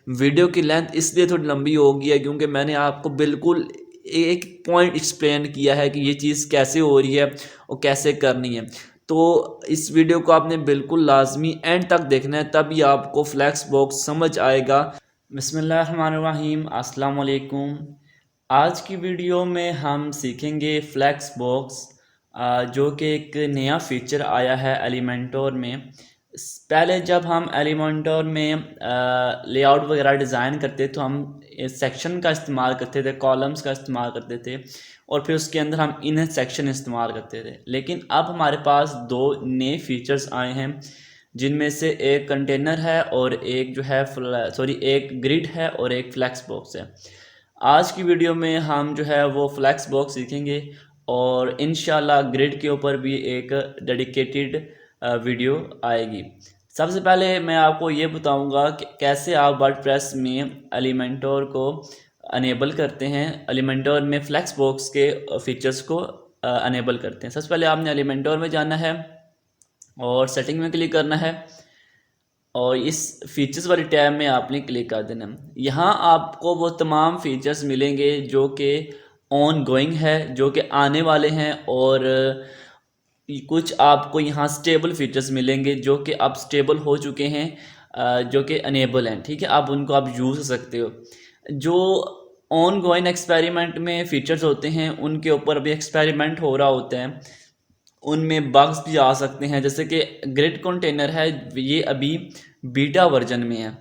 Video की length इसलिए थोड़ी लंबी हो गई है क्योंकि मैंने आपको बिल्कुल एक पॉइंट एक्सप्लेन किया है कि ये चीज़ कैसे हो रही है और कैसे करनी है। तो इस वीडियो को आपने बिल्कुल लाजमी एंड तक देखना है, तभी आपको फ्लैक्स बॉक्स समझ आएगा। बिस्मिल्लाहिर्रहमानिर्रहीम, अस्सलाम वालेकुम। आज की वीडियो में हम सीखेंगे फ्लैक्स बॉक्स, जो कि एक नया फीचर आया है एलिमेंटोर में। पहले जब हम एलिमेंटोर में लेआउट वगैरह डिज़ाइन करते तो हम सेक्शन का इस्तेमाल करते थे, कॉलम्स का इस्तेमाल करते थे और फिर उसके अंदर हम इनर सेक्शन इस्तेमाल करते थे। लेकिन अब हमारे पास दो नए फीचर्स आए हैं, जिनमें से एक कंटेनर है और एक जो है एक ग्रिड है और एक फ्लैक्स बॉक्स है। आज की वीडियो में हम जो है वो फ्लैक्स बॉक्स सीखेंगे और इंशाल्लाह ग्रिड के ऊपर भी एक डेडिकेटेड वीडियो आएगी। सबसे पहले मैं आपको ये बताऊंगा कि कैसे आप वर्डप्रेस में एलिमेंटोर को अनेबल करते हैं, एलिमेंटोर में फ्लैक्स बॉक्स के फीचर्स को अनेबल करते हैं। सबसे पहले आपने एलिमेंटोर में जाना है और सेटिंग में क्लिक करना है और इस फीचर्स वाली टैब में आपने क्लिक कर देना। यहाँ आपको वो तमाम फीचर्स मिलेंगे जो कि ऑन गोइंग है, जो कि आने वाले हैं, और कुछ आपको यहाँ स्टेबल फीचर्स मिलेंगे जो कि अब स्टेबल हो चुके हैं, जो कि अनेबल हैं। ठीक है, आप उनको आप यूज़ कर सकते हो। जो ऑन गोइंग एक्सपेरिमेंट में फ़ीचर्स होते हैं उनके ऊपर अभी एक्सपेरिमेंट हो रहा होता है, उनमें बग्स भी आ सकते हैं। जैसे कि ग्रिड कंटेनर है, ये अभी बीटा वर्जन में है।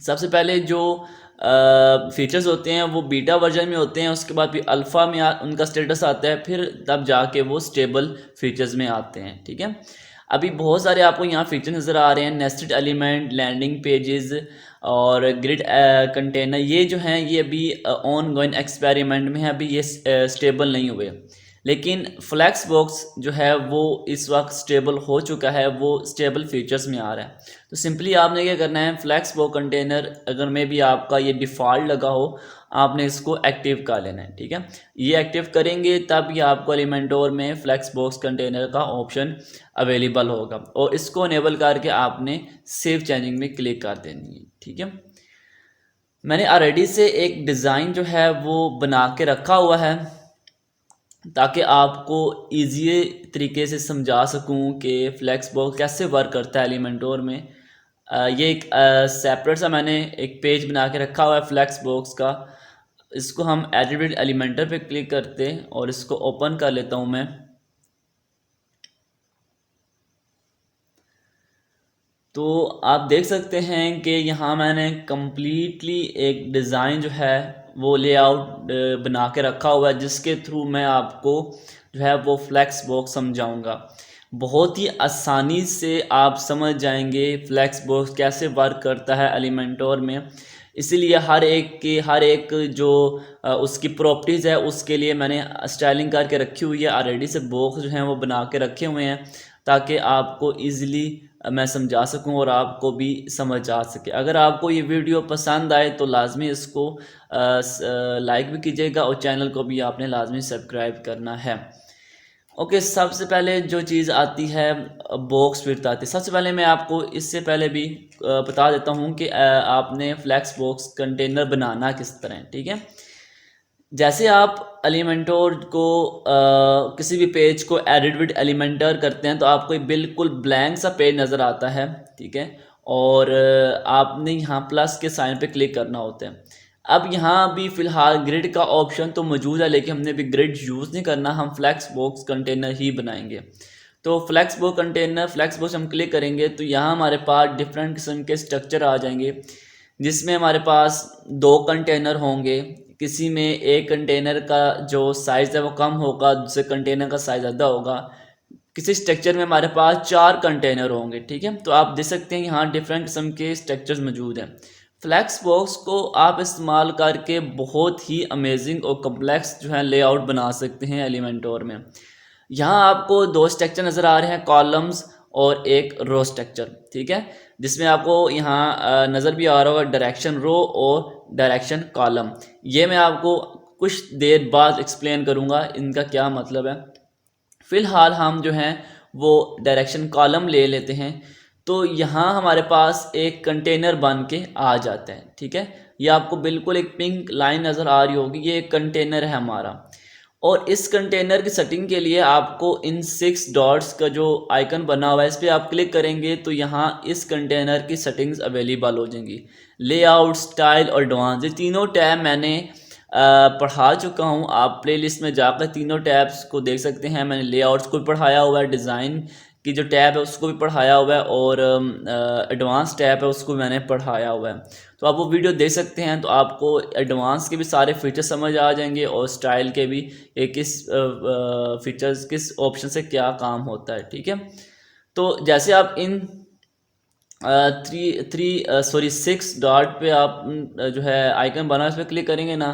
सबसे पहले जो फीचर्स होते हैं वो बीटा वर्जन में होते हैं, उसके बाद भी अल्फ़ा में उनका स्टेटस आता है, फिर तब जाके वो स्टेबल फीचर्स में आते हैं। ठीक है, अभी बहुत सारे आपको यहाँ फीचर नज़र आ रहे हैं, नेस्टेड एलिमेंट, लैंडिंग पेजेस और ग्रिड कंटेनर। ये जो हैं ये अभी ऑन गोइंग एक्सपेरिमेंट में है, अभी ये स्टेबल नहीं हुए। लेकिन फ्लैक्स बॉक्स जो है वो इस वक्त स्टेबल हो चुका है, वो स्टेबल फीचर्स में आ रहा है। तो सिंपली आपने क्या करना है, फ्लैक्स बॉक्स कंटेनर अगर में भी आपका ये डिफ़ॉल्ट लगा हो, आपने इसको एक्टिव कर लेना है। ठीक है, ये एक्टिव करेंगे तब ये आपको एलिमेंटोर में फ्लैक्स बॉक्स कंटेनर का ऑप्शन अवेलेबल होगा और इसको अनेबल करके आपने सेव चेंजिंग में क्लिक कर देनी है। ठीक है, मैंने ऑलरेडी से एक डिज़ाइन जो है वो बना के रखा हुआ है ताकि आपको ईजी तरीके से समझा सकूं कि फ्लैक्स बॉक्स कैसे वर्क करता है एलिमेंटोर में। ये एक सेपरेट सा मैंने एक पेज बना के रखा हुआ है फ्लैक्स बॉक्स का। इसको हम एडिट एलिमेंटर पे क्लिक करते हैं और इसको ओपन कर लेता हूं मैं। तो आप देख सकते हैं कि यहाँ मैंने कम्प्लीटली एक डिज़ाइन जो है वो लेआउट बना के रखा हुआ है, जिसके थ्रू मैं आपको जो है वो फ्लैक्स बॉक्स समझाऊंगा। बहुत ही आसानी से आप समझ जाएंगे फ्लैक्स बॉक्स कैसे वर्क करता है एलिमेंटोर में। इसीलिए हर एक जो उसकी प्रॉपर्टीज़ है उसके लिए मैंने स्टाइलिंग करके रखी हुई है, ऑलरेडी से बॉक्स जो हैं वो बना के रखे हुए हैं ताकि आपको ईज़िली मैं समझा सकूं और आपको भी समझ आ सके। अगर आपको ये वीडियो पसंद आए तो लाजमी इसको लाइक भी कीजिएगा और चैनल को भी आपने लाजमी सब्सक्राइब करना है। ओके, सबसे पहले जो चीज़ आती है बॉक्स विड्थ आती है। सबसे पहले मैं आपको इससे पहले भी बता देता हूँ कि आपने फ्लैक्स बॉक्स कंटेनर बनाना किस तरह है। ठीक है, जैसे आप एलिमेंटोर को किसी भी पेज को एडिट विद एलिमेंटर करते हैं तो आपको बिल्कुल ब्लैंक सा पेज नज़र आता है। ठीक है, और आपने यहाँ प्लस के साइन पे क्लिक करना होता है। अब यहाँ भी फ़िलहाल ग्रिड का ऑप्शन तो मौजूद है, लेकिन हमने भी ग्रिड यूज़ नहीं करना, हम फ्लैक्स बॉक्स कंटेनर ही बनाएंगे। तो फ्लैक्स बॉक्स हम क्लिक करेंगे तो यहाँ हमारे पास डिफरेंट किस्म के स्ट्रक्चर आ जाएंगे, जिसमें हमारे पास दो कंटेनर होंगे। किसी में एक कंटेनर का जो साइज़ है वो कम होगा, दूसरे कंटेनर का साइज़ ज़्यादा होगा। किसी स्ट्रक्चर में हमारे पास 4 कंटेनर होंगे। ठीक है, तो आप देख सकते हैं यहाँ डिफरेंट किस्म के स्ट्रक्चर्स मौजूद हैं। फ्लैक्स बॉक्स को आप इस्तेमाल करके बहुत ही अमेजिंग और कम्प्लेक्स जो है लेआउट बना सकते हैं एलिमेंटोर में। यहाँ आपको दो स्ट्रक्चर नज़र आ रहे हैं, कॉलम्स और एक रो स्ट्रक्चर। ठीक है, जिसमें आपको यहाँ नज़र भी आ रहा होगा डायरेक्शन रो और डायरेक्शन कॉलम। ये मैं आपको कुछ देर बाद एक्सप्लेन करूँगा इनका क्या मतलब है। फ़िलहाल हम जो हैं वो डायरेक्शन कॉलम ले लेते हैं। तो यहाँ हमारे पास एक कंटेनर बन के आ जाता है। ठीक है, ये आपको बिल्कुल एक पिंक लाइन नज़र आ रही होगी, ये एक कंटेनर है हमारा। और इस कंटेनर की सेटिंग के लिए आपको इन 6 डॉट्स का जो आइकन बना हुआ है इस पर आप क्लिक करेंगे तो यहाँ इस कंटेनर की सेटिंग्स अवेलेबल हो जाएंगी। लेआउट, स्टाइल और एडवांस, ये तीनों टैब मैंने पढ़ा चुका हूँ। आप प्लेलिस्ट में जाकर तीनों टैब्स को देख सकते हैं। मैंने लेआउट्स को भी पढ़ाया हुआ है, डिज़ाइन की जो टैब है उसको भी पढ़ाया हुआ है, और एडवांस टैब है उसको मैंने पढ़ाया हुआ है। तो आप वो वीडियो देख सकते हैं, तो आपको एडवांस के भी सारे फीचर्स समझ आ जाएंगे और स्टाइल के भी, किस फीचर्स किस ऑप्शन से क्या काम होता है। ठीक है, तो जैसे आप इन 6 डॉट पे आप जो है आइकन बना उस पर क्लिक करेंगे ना,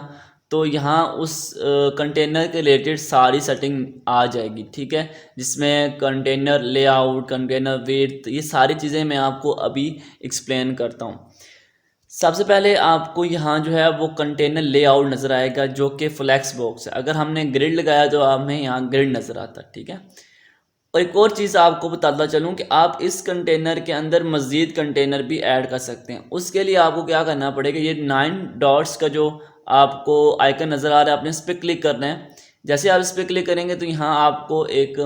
तो यहाँ उस कंटेनर के रिलेटेड सारी सेटिंग आ जाएगी। ठीक है, जिसमें कंटेनर लेआउट, कंटेनर विड्थ, ये सारी चीज़ें मैं आपको अभी एक्सप्लेन करता हूँ। सबसे पहले आपको यहाँ जो है वो कंटेनर लेआउट नज़र आएगा जो कि फ्लैक्स बॉक्स है। अगर हमने ग्रिड लगाया तो हमें यहाँ ग्रिड नज़र आता है। ठीक है, और एक और चीज़ आपको बताता चलूँ कि आप इस कंटेनर के अंदर मज़ीद कंटेनर भी ऐड कर सकते हैं। उसके लिए आपको क्या करना पड़ेगा, ये 9 डॉट्स का जो आपको आइकन नज़र आ रहा है, आपने इस पर क्लिक करना है। जैसे आप इस पर क्लिक करेंगे तो यहाँ आपको एक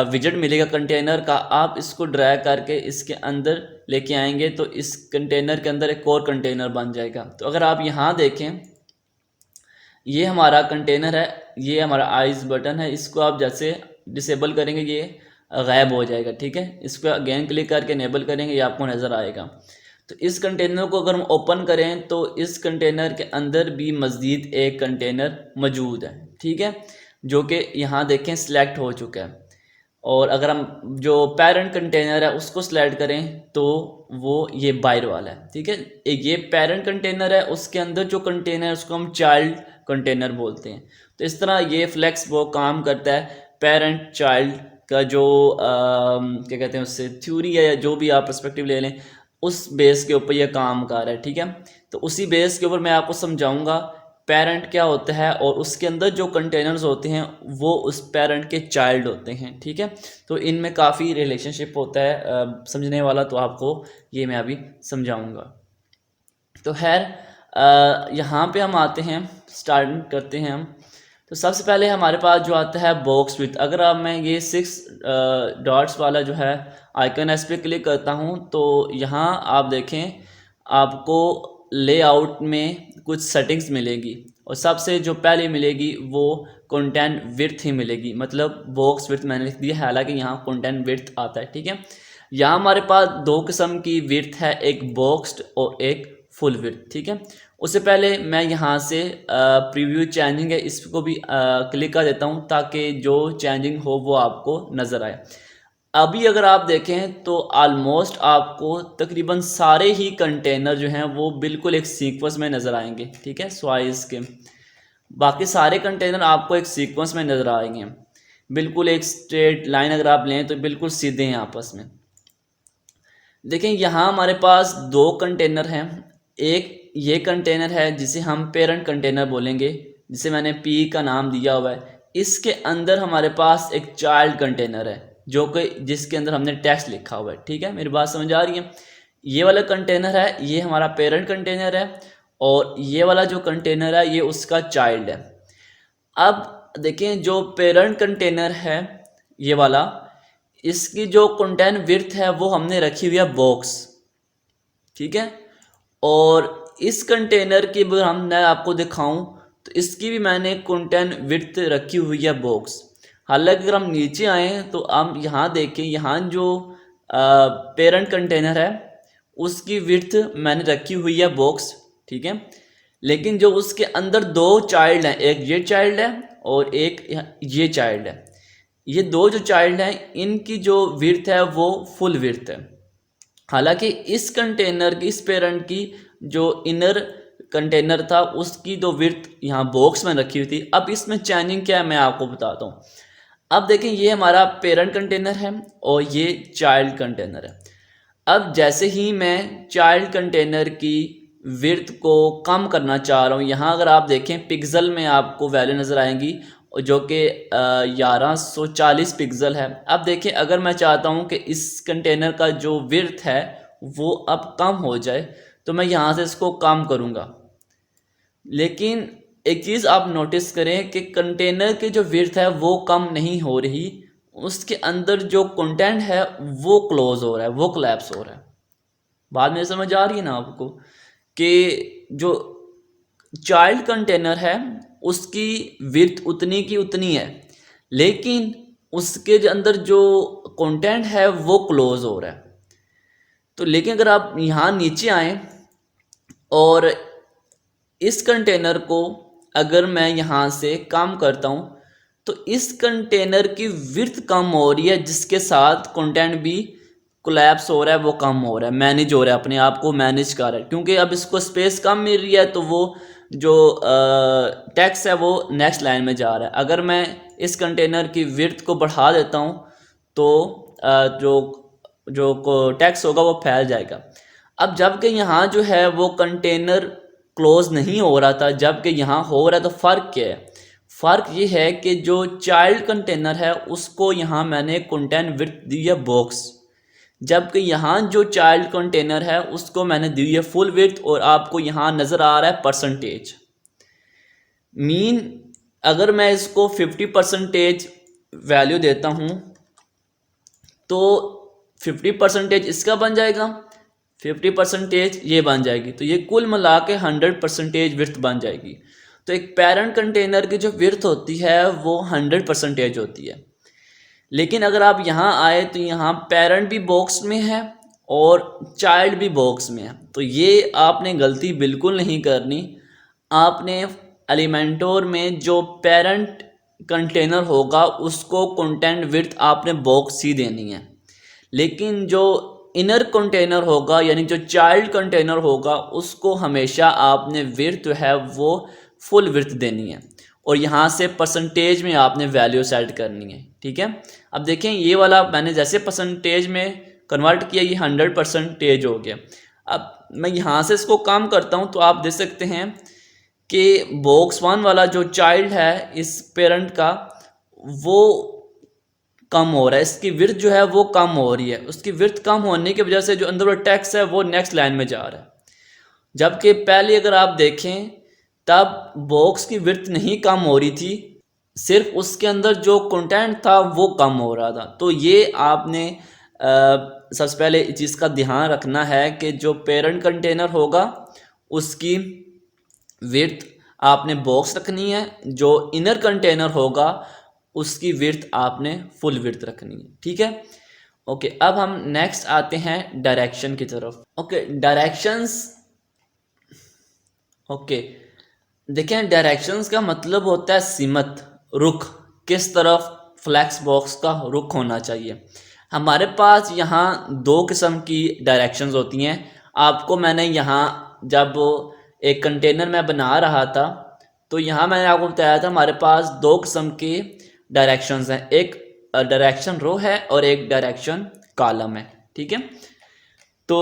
विजेट मिलेगा कंटेनर का। आप इसको ड्रैग करके इसके अंदर लेके आएंगे तो इस कंटेनर के अंदर एक और कंटेनर बन जाएगा। तो अगर आप यहाँ देखें, ये हमारा कंटेनर है, ये हमारा आइज बटन है, इसको आप जैसे डिसेबल करेंगे ये गायब हो जाएगा। ठीक है, इसको अगेन क्लिक करके इनेबल करेंगे, ये आपको नज़र आएगा। तो इस कंटेनर को अगर हम ओपन करें तो इस कंटेनर के अंदर भी मज़ीद एक कंटेनर मौजूद है। ठीक है, जो कि यहाँ देखें सिलेक्ट हो चुका है। और अगर हम जो पेरेंट कंटेनर है उसको सिलेक्ट करें तो वो ये बाहर वाला है। ठीक है, एक ये पेरेंट कंटेनर है, उसके अंदर जो कंटेनर है उसको हम चाइल्ड कंटेनर बोलते हैं। तो इस तरह ये फ्लेक्स वो काम करता है। पेरेंट चाइल्ड का जो क्या कहते हैं उससे थ्योरी है, या जो भी आप पर्सपेक्टिव ले लें, उस बेस के ऊपर ये काम कर रहा है। ठीक है, तो उसी बेस के ऊपर मैं आपको समझाऊंगा पेरेंट क्या होता है, और उसके अंदर जो कंटेनर्स होते हैं वो उस पेरेंट के चाइल्ड होते हैं। ठीक है, तो इनमें काफ़ी रिलेशनशिप होता है समझने वाला, तो आपको ये मैं अभी समझाऊंगा। तो खैर यहाँ पे हम आते हैं, स्टार्ट करते हैं हम। तो सबसे पहले हमारे पास जो आता है बॉक्स विड्थ। अगर आप मैं ये 6 डॉट्स वाला जो है आइकन इस पर क्लिक करता हूँ तो यहाँ आप देखें आपको लेआउट में कुछ सेटिंग्स मिलेगी, और सबसे जो पहले मिलेगी वो कंटेंट विड्थ ही मिलेगी। मतलब बॉक्स विड्थ मैंने लिख दिया, हालांकि यहाँ कंटेंट विड्थ आता है। ठीक है, यहाँ हमारे पास 2 किस्म की विड्थ है, एक बॉक्स्ड और एक फुल विड्थ। ठीक है, उससे पहले मैं यहाँ से प्रीव्यू चेंजिंग है इसको भी क्लिक कर देता हूँ ताकि जो चेंजिंग हो वो आपको नज़र आए। अभी अगर आप देखें तो ऑलमोस्ट आपको तकरीबन सारे ही कंटेनर जो हैं वो बिल्कुल एक सीक्वेंस में नज़र आएंगे। ठीक है, स्वाइस के बाकी सारे कंटेनर आपको एक सीक्वेंस में नज़र आएंगे, बिल्कुल एक स्ट्रेट लाइन अगर आप लें तो बिल्कुल सीधे हैं आपस में। देखें यहाँ हमारे पास 2 कंटेनर हैं। एक ये कंटेनर है जिसे हम पेरेंट कंटेनर बोलेंगे, जिसे मैंने पी का नाम दिया हुआ है। इसके अंदर हमारे पास एक चाइल्ड कंटेनर है जो कि जिसके अंदर हमने टेक्स्ट लिखा हुआ है। ठीक है, मेरी बात समझ आ रही है। ये वाला कंटेनर है, ये हमारा पेरेंट कंटेनर है, और ये वाला जो कंटेनर है ये उसका चाइल्ड है। अब देखें जो पेरेंट कंटेनर है ये वाला, इसकी जो कंटेंट विड्थ है वो हमने रखी हुई है बॉक्स। ठीक है, और इस कंटेनर की अगर मैं आपको दिखाऊं तो इसकी भी मैंने कंटेंट विड्थ रखी हुई है बॉक्स। हालांकि अगर हम नीचे आए तो हम यहाँ देखें, यहाँ जो पेरेंट कंटेनर है उसकी विड्थ मैंने रखी हुई है बॉक्स। ठीक है, लेकिन जो उसके अंदर 2 चाइल्ड हैं, एक ये चाइल्ड है और एक ये चाइल्ड है, ये 2 जो चाइल्ड हैं इनकी जो विड्थ है वो फुल विड्थ है। हालांकि इस कंटेनर की, इस पेरेंट की जो इनर कंटेनर था उसकी तो विड्थ यहाँ बॉक्स में रखी हुई थी। अब इसमें चेंजिंग क्या है मैं आपको बताता हूँ। अब देखें ये हमारा पेरेंट कंटेनर है और ये चाइल्ड कंटेनर है। अब जैसे ही मैं चाइल्ड कंटेनर की विड्थ को कम करना चाह रहा हूँ, यहाँ अगर आप देखें पिक्सल में आपको वैल्यू नज़र आएंगी, जो कि 1140 पिक्सल है। अब देखिए, अगर मैं चाहता हूँ कि इस कंटेनर का जो विड्थ है वो अब कम हो जाए, तो मैं यहाँ से इसको कम करूँगा। लेकिन एक चीज़ आप नोटिस करें कि कंटेनर की जो विड्थ है वो कम नहीं हो रही, उसके अंदर जो कंटेंट है वो क्लोज हो रहा है, वो कोलैप्स हो रहा है। बात में समझ आ रही है ना आपको, कि जो चाइल्ड कंटेनर है उसकी विड्थ उतनी की उतनी है, लेकिन उसके जो अंदर जो कंटेंट है वो क्लोज हो रहा है। तो लेकिन अगर आप यहाँ नीचे आए और इस कंटेनर को अगर मैं यहाँ से काम करता हूँ, तो इस कंटेनर की विड्थ कम हो रही है, जिसके साथ कंटेंट भी कोलैप्स हो रहा है, वो कम हो रहा है, मैनेज हो रहा है, अपने आप को मैनेज कर रहा है, क्योंकि अब इसको स्पेस कम मिल रही है, तो वो जो टेक्स्ट है वो नेक्स्ट लाइन में जा रहा है। अगर मैं इस कंटेनर की विड्थ को बढ़ा देता हूँ तो जो जो टेक्स्ट होगा वो फैल जाएगा। अब जबकि यहाँ जो है वो कंटेनर क्लोज नहीं हो रहा था, जबकि यहाँ हो रहा है, तो फ़र्क क्या है? फ़र्क ये है कि जो चाइल्ड कंटेनर है उसको यहाँ मैंने कंटेंट विड्थ दी है बॉक्स, जबकि यहाँ जो चाइल्ड कंटेनर है उसको मैंने दी है फुल विड्थ, और आपको यहाँ नज़र आ रहा है परसेंटेज। मीन अगर मैं इसको 50% वैल्यू देता हूँ तो 50% इसका बन जाएगा, 50% ये बन जाएगी, तो ये कुल मिला के 100% विड्थ बन जाएगी। तो एक पेरेंट कंटेनर की जो विड्थ होती है वो 100% होती है। लेकिन अगर आप यहाँ आए तो यहाँ पेरेंट भी बॉक्स में है और चाइल्ड भी बॉक्स में है, तो ये आपने गलती बिल्कुल नहीं करनी। आपने एलिमेंटोर में जो पेरेंट कंटेनर होगा उसको कंटेंट विड्थ आपने बॉक्स ही देनी है, लेकिन जो इनर कंटेनर होगा यानी जो चाइल्ड कंटेनर होगा उसको हमेशा आपने विड्थ जो है वो फुल विड्थ देनी है, और यहाँ से परसेंटेज में आपने वैल्यू सेट करनी है। ठीक है, अब देखें ये वाला मैंने जैसे परसेंटेज में कन्वर्ट किया, ये 100% हो गया। अब मैं यहाँ से इसको कम करता हूँ तो आप देख सकते हैं कि बॉक्स 1 वाला जो चाइल्ड है इस पेरेंट का वो कम हो रहा है, इसकी विड्थ जो है वो कम हो रही है। उसकी विड्थ कम होने की वजह से जो अंदर वाला टेक्स्ट है वो नेक्स्ट लाइन में जा रहा है, जबकि पहले अगर आप देखें तब बॉक्स की विड्थ नहीं कम हो रही थी, सिर्फ उसके अंदर जो कंटेंट था वो कम हो रहा था। तो ये आपने सबसे पहले इस चीज़ का ध्यान रखना है कि जो पेरेंट कंटेनर होगा उसकी विड्थ आपने बॉक्स रखनी है, जो इनर कंटेनर होगा उसकी विड्थ आपने फुल विड्थ रखनी है। ठीक है, ओके। अब हम नेक्स्ट आते हैं डायरेक्शन की तरफ। Okay, directions. ओके, देखें डायरेक्शंस का मतलब होता है सिमत, रुख, किस तरफ फ्लैक्स बॉक्स का रुख होना चाहिए। हमारे पास यहाँ दो किस्म की डायरेक्शंस होती हैं। आपको मैंने यहाँ जब एक कंटेनर में बना रहा था तो यहाँ मैंने आपको बताया था हमारे पास दो किस्म की डायरेक्शंस हैं, एक डायरेक्शन रो है और एक डायरेक्शन कॉलम है। ठीक है, तो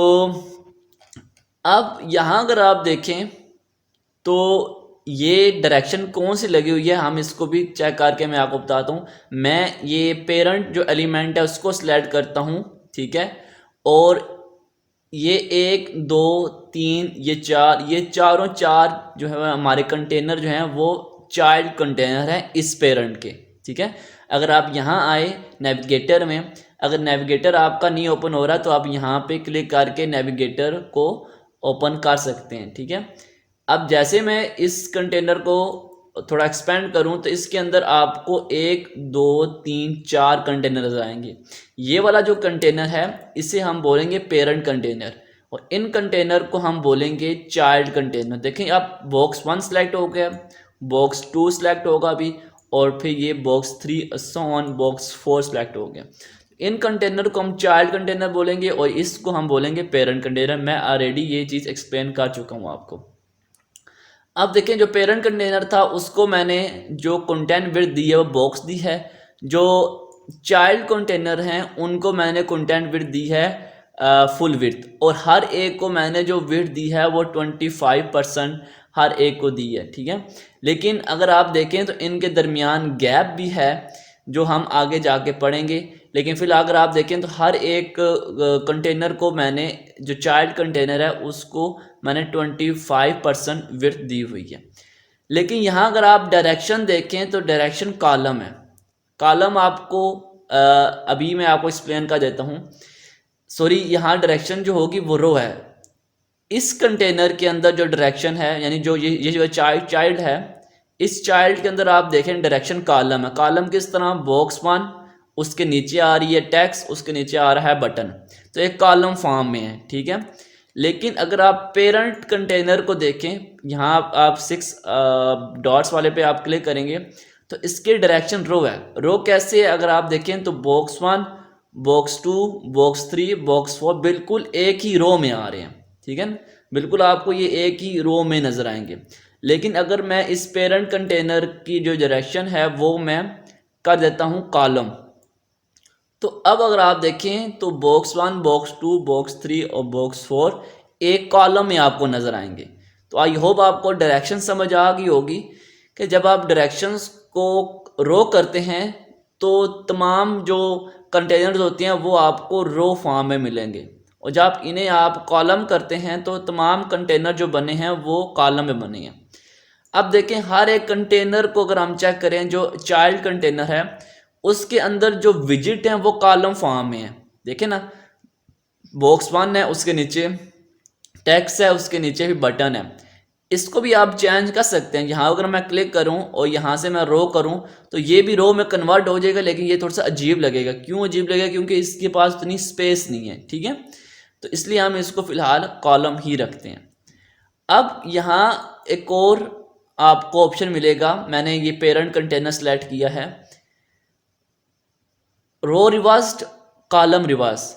अब यहाँ अगर आप देखें तो ये डायरेक्शन कौन सी लगी हुई है हम इसको भी चेक करके मैं आपको बताता हूँ। मैं ये पेरेंट जो एलिमेंट है उसको सिलेक्ट करता हूँ, ठीक है, और ये 1 2 3 ये 4, ये चारों चार जो है हमारे कंटेनर जो हैं वो चाइल्ड कंटेनर हैं इस पेरेंट के। ठीक है, अगर आप यहाँ आए नेविगेटर में, अगर नेविगेटर आपका नहीं ओपन हो रहा तो आप यहाँ पे क्लिक करके नेविगेटर को ओपन कर सकते हैं। ठीक है, अब जैसे मैं इस कंटेनर को थोड़ा एक्सपेंड करूं तो इसके अंदर आपको 1 2 3 4 कंटेनर नजर आएंगे। ये वाला जो कंटेनर है इसे हम बोलेंगे पेरेंट कंटेनर, और इन कंटेनर को हम बोलेंगे चाइल्ड कंटेनर। देखें आप बॉक्स 1 सेलेक्ट हो गया, बॉक्स 2 सेलेक्ट होगा अभी, और फिर ये box 3 so on box 4 select हो गया। इन कंटेनर को हम चाइल्ड कंटेनर बोलेंगे और इसको हम बोलेंगे पेरेंट कंटेनर। मैं ऑलरेडी ये चीज़ एक्सप्लेन कर चुका हूँ आपको। अब देखें जो पेरेंट कंटेनर था उसको मैंने जो कंटेंट विड्थ दी है वो बॉक्स दी है, जो चाइल्ड कंटेनर हैं उनको मैंने कंटेंट विड्थ दी है फुल विड्थ, और हर एक को मैंने जो विड्थ दी है वो 25% हर एक को दी है, ठीक है। लेकिन अगर आप देखें तो इनके दरमियान गैप भी है जो हम आगे जाके पढ़ेंगे। लेकिन फिलहाल अगर आप देखें तो हर एक कंटेनर को मैंने, जो चाइल्ड कंटेनर है उसको मैंने 25% विड्थ दी हुई है। लेकिन यहाँ अगर आप डायरेक्शन देखें तो डायरेक्शन कॉलम है। कॉलम आपको अभी मैं आपको एक्सप्लेन कर देता हूँ। सॉरी, यहाँ डायरेक्शन जो होगी वो रो है। इस कंटेनर के अंदर जो डायरेक्शन है, यानी जो ये जो चाइल्ड है, इस चाइल्ड के अंदर आप देखें डायरेक्शन कॉलम है। कॉलम किस तरह, बॉक्स 1 उसके नीचे आ रही है टेक्स्ट, उसके नीचे आ रहा है बटन, तो एक कॉलम फॉर्म में है, ठीक है। लेकिन अगर आप पेरेंट कंटेनर को देखें, यहाँ आप 6 डॉट्स वाले पे आप क्लिक करेंगे तो इसके डायरेक्शन रो है। रो कैसे है, अगर आप देखें तो बॉक्स 1, बॉक्स 2, बॉक्स 3, बॉक्स 4 बिल्कुल एक ही रो में आ रहे हैं, ठीक है ना, बिल्कुल आपको ये एक ही रो में नजर आएंगे। लेकिन अगर मैं इस पेरेंट कंटेनर की जो डायरेक्शन है वो मैं कर देता हूँ कॉलम, तो अब अगर आप देखें तो बॉक्स 1, बॉक्स 2, बॉक्स 3 और बॉक्स 4 एक कॉलम में आपको नजर आएंगे। तो आई होप आपको डायरेक्शन समझ आ गई होगी कि जब आप डायरेक्शंस को रो करते हैं तो तमाम जो कंटेनर्स होते हैं वो आपको रो फॉर्म में मिलेंगे, और जब इन्हें आप कॉलम करते हैं तो तमाम कंटेनर जो बने हैं वो कॉलम में बने हैं। अब देखें हर एक कंटेनर को अगर हम चेक करें, जो चाइल्ड कंटेनर है उसके अंदर जो विजिट हैं वो कॉलम फॉर्म में है। देखें ना, बॉक्स 1 है उसके नीचे टेक्स्ट है, उसके नीचे भी बटन है। इसको भी आप चेंज कर सकते हैं। यहाँ अगर मैं क्लिक करूँ और यहाँ से मैं रो करूँ तो ये भी रो में कन्वर्ट हो जाएगा, लेकिन ये थोड़ा सा अजीब लगेगा। क्यों अजीब लगेगा, क्योंकि इसके पास इतनी स्पेस नहीं है, ठीक है। तो इसलिए हम इसको फिलहाल कॉलम ही रखते हैं। अब यहाँ एक और आपको ऑप्शन मिलेगा, मैंने ये पेरेंट कंटेनर सेलेक्ट किया है, रो रिवर्स्ड, कॉलम रिवर्स,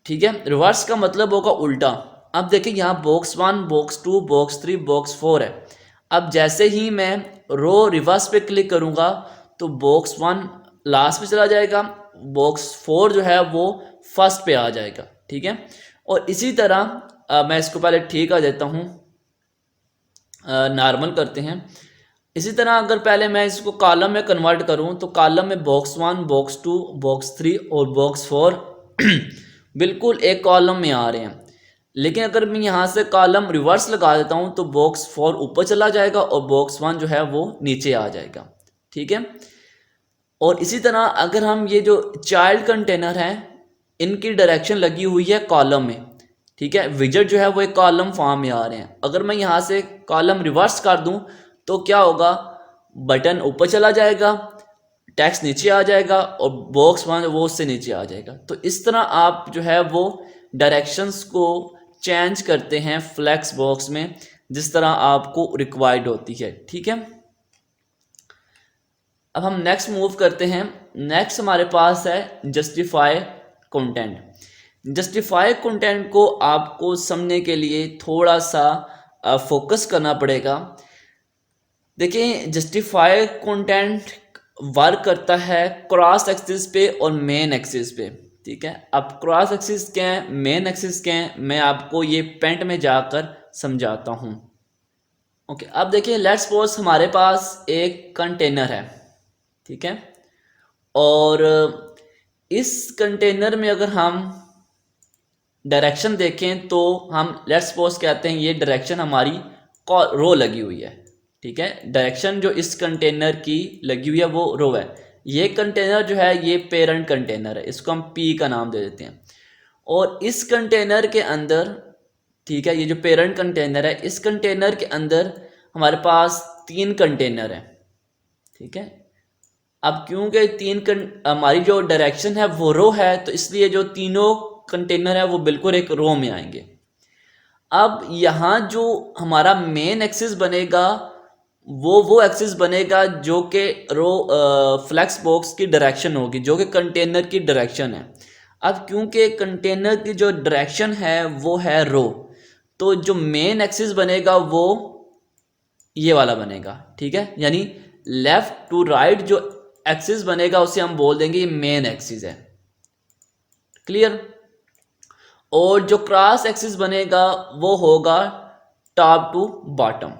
ठीक है। रिवर्स का मतलब होगा उल्टा। अब देखिए यहाँ बॉक्स 1, बॉक्स 2, बॉक्स 3, बॉक्स 4 है। अब जैसे ही मैं रो रिवर्स पे क्लिक करूँगा तो बॉक्स 1 लास्ट पे चला जाएगा, बॉक्स 4 जो है वो फर्स्ट पे आ जाएगा, ठीक है। और इसी तरह मैं इसको पहले ठीक कर देता हूँ, नॉर्मल करते हैं। इसी तरह अगर पहले मैं इसको कॉलम में कन्वर्ट करूं तो कॉलम में बॉक्स 1, बॉक्स 2, बॉक्स 3 और बॉक्स 4 बिल्कुल एक कॉलम में आ रहे हैं। लेकिन अगर मैं यहाँ से कॉलम रिवर्स लगा देता हूं तो बॉक्स 4 ऊपर चला जाएगा और बॉक्स 1 जो है वो नीचे आ जाएगा, ठीक है। और इसी तरह अगर हम ये जो चाइल्ड कंटेनर हैं इनकी डायरेक्शन लगी हुई है कॉलम में, ठीक है, विजेट जो है वो एक कॉलम फॉर्म में आ रहे हैं। अगर मैं यहाँ से कॉलम रिवर्स कर दूं तो क्या होगा, बटन ऊपर चला जाएगा, टेक्स्ट नीचे आ जाएगा और बॉक्स 1 वो उससे नीचे आ जाएगा। तो इस तरह आप जो है वो डायरेक्शंस को चेंज करते हैं फ्लेक्स बॉक्स में, जिस तरह आपको रिक्वायर्ड होती है, ठीक है। अब हम नेक्स्ट मूव करते हैं। नेक्स्ट हमारे पास है जस्टिफाई कंटेंट। जस्टिफाई कंटेंट को आपको समझने के लिए थोड़ा सा फोकस करना पड़ेगा। देखिए जस्टिफाई कंटेंट वर्क करता है क्रॉस एक्सिस पे और मेन एक्सिस पे, ठीक है। अब क्रॉस एक्सिस क्या है, मेन एक्सिस क्या है, मैं आपको ये पेंट में जाकर समझाता हूँ। ओके, अब देखिए लेट्स सपोज हमारे पास एक कंटेनर है, ठीक है, और इस कंटेनर में अगर हम डायरेक्शन देखें तो हम लेट्स सपोज कहते हैं ये डायरेक्शन हमारी रो लगी हुई है, ठीक है। डायरेक्शन जो इस कंटेनर की लगी हुई है वो रो है। ये कंटेनर जो है ये पेरेंट कंटेनर है, इसको हम पी का नाम दे देते हैं। और इस कंटेनर के अंदर, ठीक है, ये जो पेरेंट कंटेनर है इस कंटेनर के अंदर हमारे पास 3 कंटेनर है, ठीक है। अब क्योंकि हमारी जो डायरेक्शन है वो रो है तो इसलिए जो तीनों कंटेनर है वो बिल्कुल एक रो में आएंगे। अब यहाँ जो हमारा मेन एक्सिस बनेगा वो एक्सिस बनेगा जो कि रो फ्लेक्स बॉक्स की डायरेक्शन होगी, जो कि कंटेनर की डायरेक्शन है। अब क्योंकि कंटेनर की जो डायरेक्शन है वो है रो, तो जो मेन एक्सिस बनेगा वो ये वाला बनेगा, ठीक है। यानी लेफ्ट टू राइट जो एक्सिस बनेगा उसे हम बोल देंगे ये मेन एक्सिस है, क्लियर। और जो क्रॉस एक्सिस बनेगा वो होगा टॉप टू बॉटम।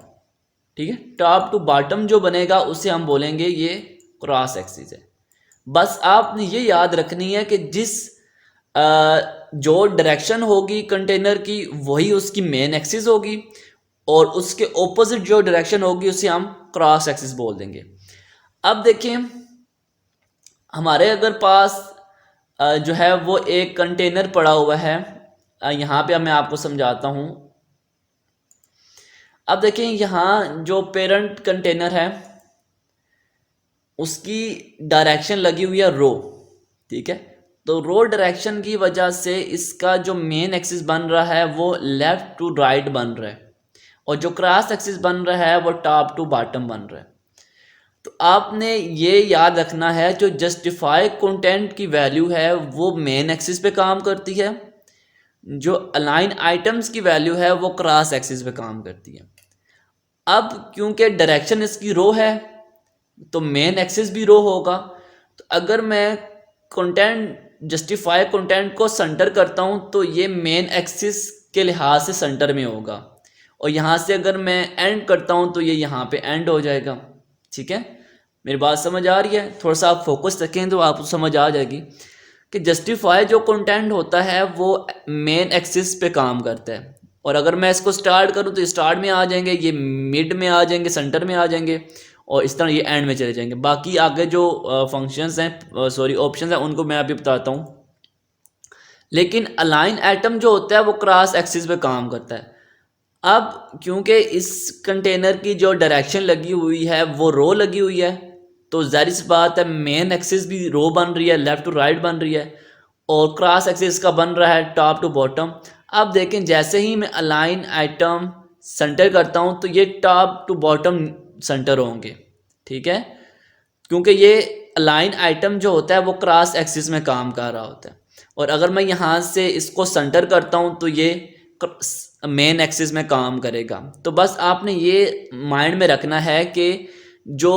ठीक है, टॉप टू बॉटम जो बनेगा उसे हम बोलेंगे ये क्रॉस एक्सिस है। बस आपने ये याद रखनी है कि जिस जो डायरेक्शन होगी कंटेनर की वही उसकी मेन एक्सिस होगी, और उसके ऑपोजिट जो डायरेक्शन होगी उसे हम क्रॉस एक्सिस बोल देंगे। अब देखिए हमारे अगर पास जो है वो एक कंटेनर पड़ा हुआ है, यहाँ पे मैं आपको समझाता हूँ। अब देखें यहाँ जो पेरेंट कंटेनर है उसकी डायरेक्शन लगी हुई है रो। ठीक है, तो रो डायरेक्शन की वजह से इसका जो मेन एक्सिस बन रहा है वो लेफ्ट टू राइट बन रहा है, और जो क्रॉस एक्सिस बन रहा है वो टॉप टू बॉटम बन रहा है। तो आपने ये याद रखना है जो जस्टिफाई कंटेंट की वैल्यू है वो मेन एक्सिस पे काम करती है, जो अलाइन आइटम्स की वैल्यू है वो क्रॉस एक्सिस पे काम करती है। अब क्योंकि डायरेक्शन इसकी रो है तो मेन एक्सिस भी रो होगा। तो अगर मैं कंटेंट जस्टिफाई कंटेंट को सेंटर करता हूं तो ये मेन एक्सिस के लिहाज से सेंटर में होगा, और यहाँ से अगर मैं एंड करता हूं तो ये यहाँ पे एंड हो जाएगा। ठीक है, मेरी बात समझ आ रही है? थोड़ा सा आप फोकस रखें तो आपको समझ आ जाएगी कि जस्टिफाई जो कंटेंट होता है वो मेन एक्सिस पे काम करता है, और अगर मैं इसको स्टार्ट करूं तो स्टार्ट में आ जाएंगे, ये मिड में आ जाएंगे, सेंटर में आ जाएंगे, और इस तरह ये एंड में चले जाएंगे। बाकी आगे जो फंक्शंस हैं सॉरी ऑप्शंस हैं उनको मैं अभी बताता हूँ। लेकिन अलाइन एटम जो होता है वो क्रॉस एक्सिस पे काम करता है। अब क्योंकि इस कंटेनर की जो डायरेक्शन लगी हुई है वो रो लगी हुई है, तो जाहिर सी बात है मेन एक्सिस भी रो बन रही है, लेफ्ट टू राइट बन रही है, और क्रॉस एक्सिस का बन रहा है टॉप टू बॉटम। अब देखें जैसे ही मैं अलाइन आइटम सेंटर करता हूं तो ये टॉप टू बॉटम सेंटर होंगे। ठीक है, क्योंकि ये अलाइन आइटम जो होता है वो क्रॉस एक्सिस में काम कर रहा होता है, और अगर मैं यहाँ से इसको सेंटर करता हूँ तो ये मेन एक्सिस में काम करेगा। तो बस आपने ये माइंड में रखना है कि जो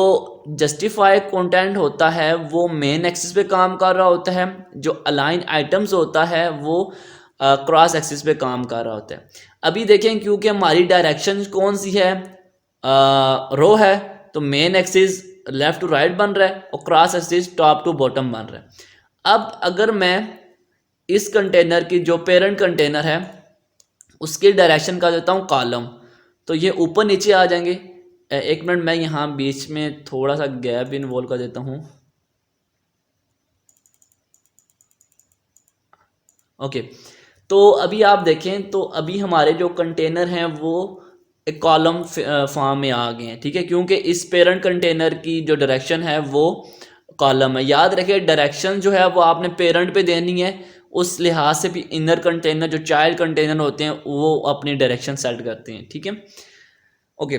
जस्टिफाई कंटेंट होता है वो मेन एक्सिस पे काम कर रहा होता है, जो अलाइन आइटम्स होता है वो क्रॉस एक्सिस पे काम कर रहा होता है। अभी देखें क्योंकि हमारी डायरेक्शन कौन सी है, रो है, तो main axis left to right बन रहा है और cross axis top to bottom बन रहा है। अब अगर मैं इस कंटेनर की जो पेरेंट कंटेनर है उसकी डायरेक्शन का देता हूँ कॉलम, तो ये ऊपर नीचे आ जाएंगे। एक मिनट मैं यहाँ बीच में थोड़ा सा गैप इन्वॉल्व कर देता हूँ। ओके, तो अभी आप देखें तो अभी हमारे जो कंटेनर हैं वो एक कॉलम फॉर्म में आ गए हैं। ठीक है, क्योंकि इस पेरेंट कंटेनर की जो डायरेक्शन है वो कॉलम है। याद रखिए डायरेक्शन जो है वो आपने पेरेंट पे देनी है, उस लिहाज से भी इनर कंटेनर जो चाइल्ड कंटेनर होते हैं वो अपनी डायरेक्शन सेट करते हैं। ठीक है, ओके।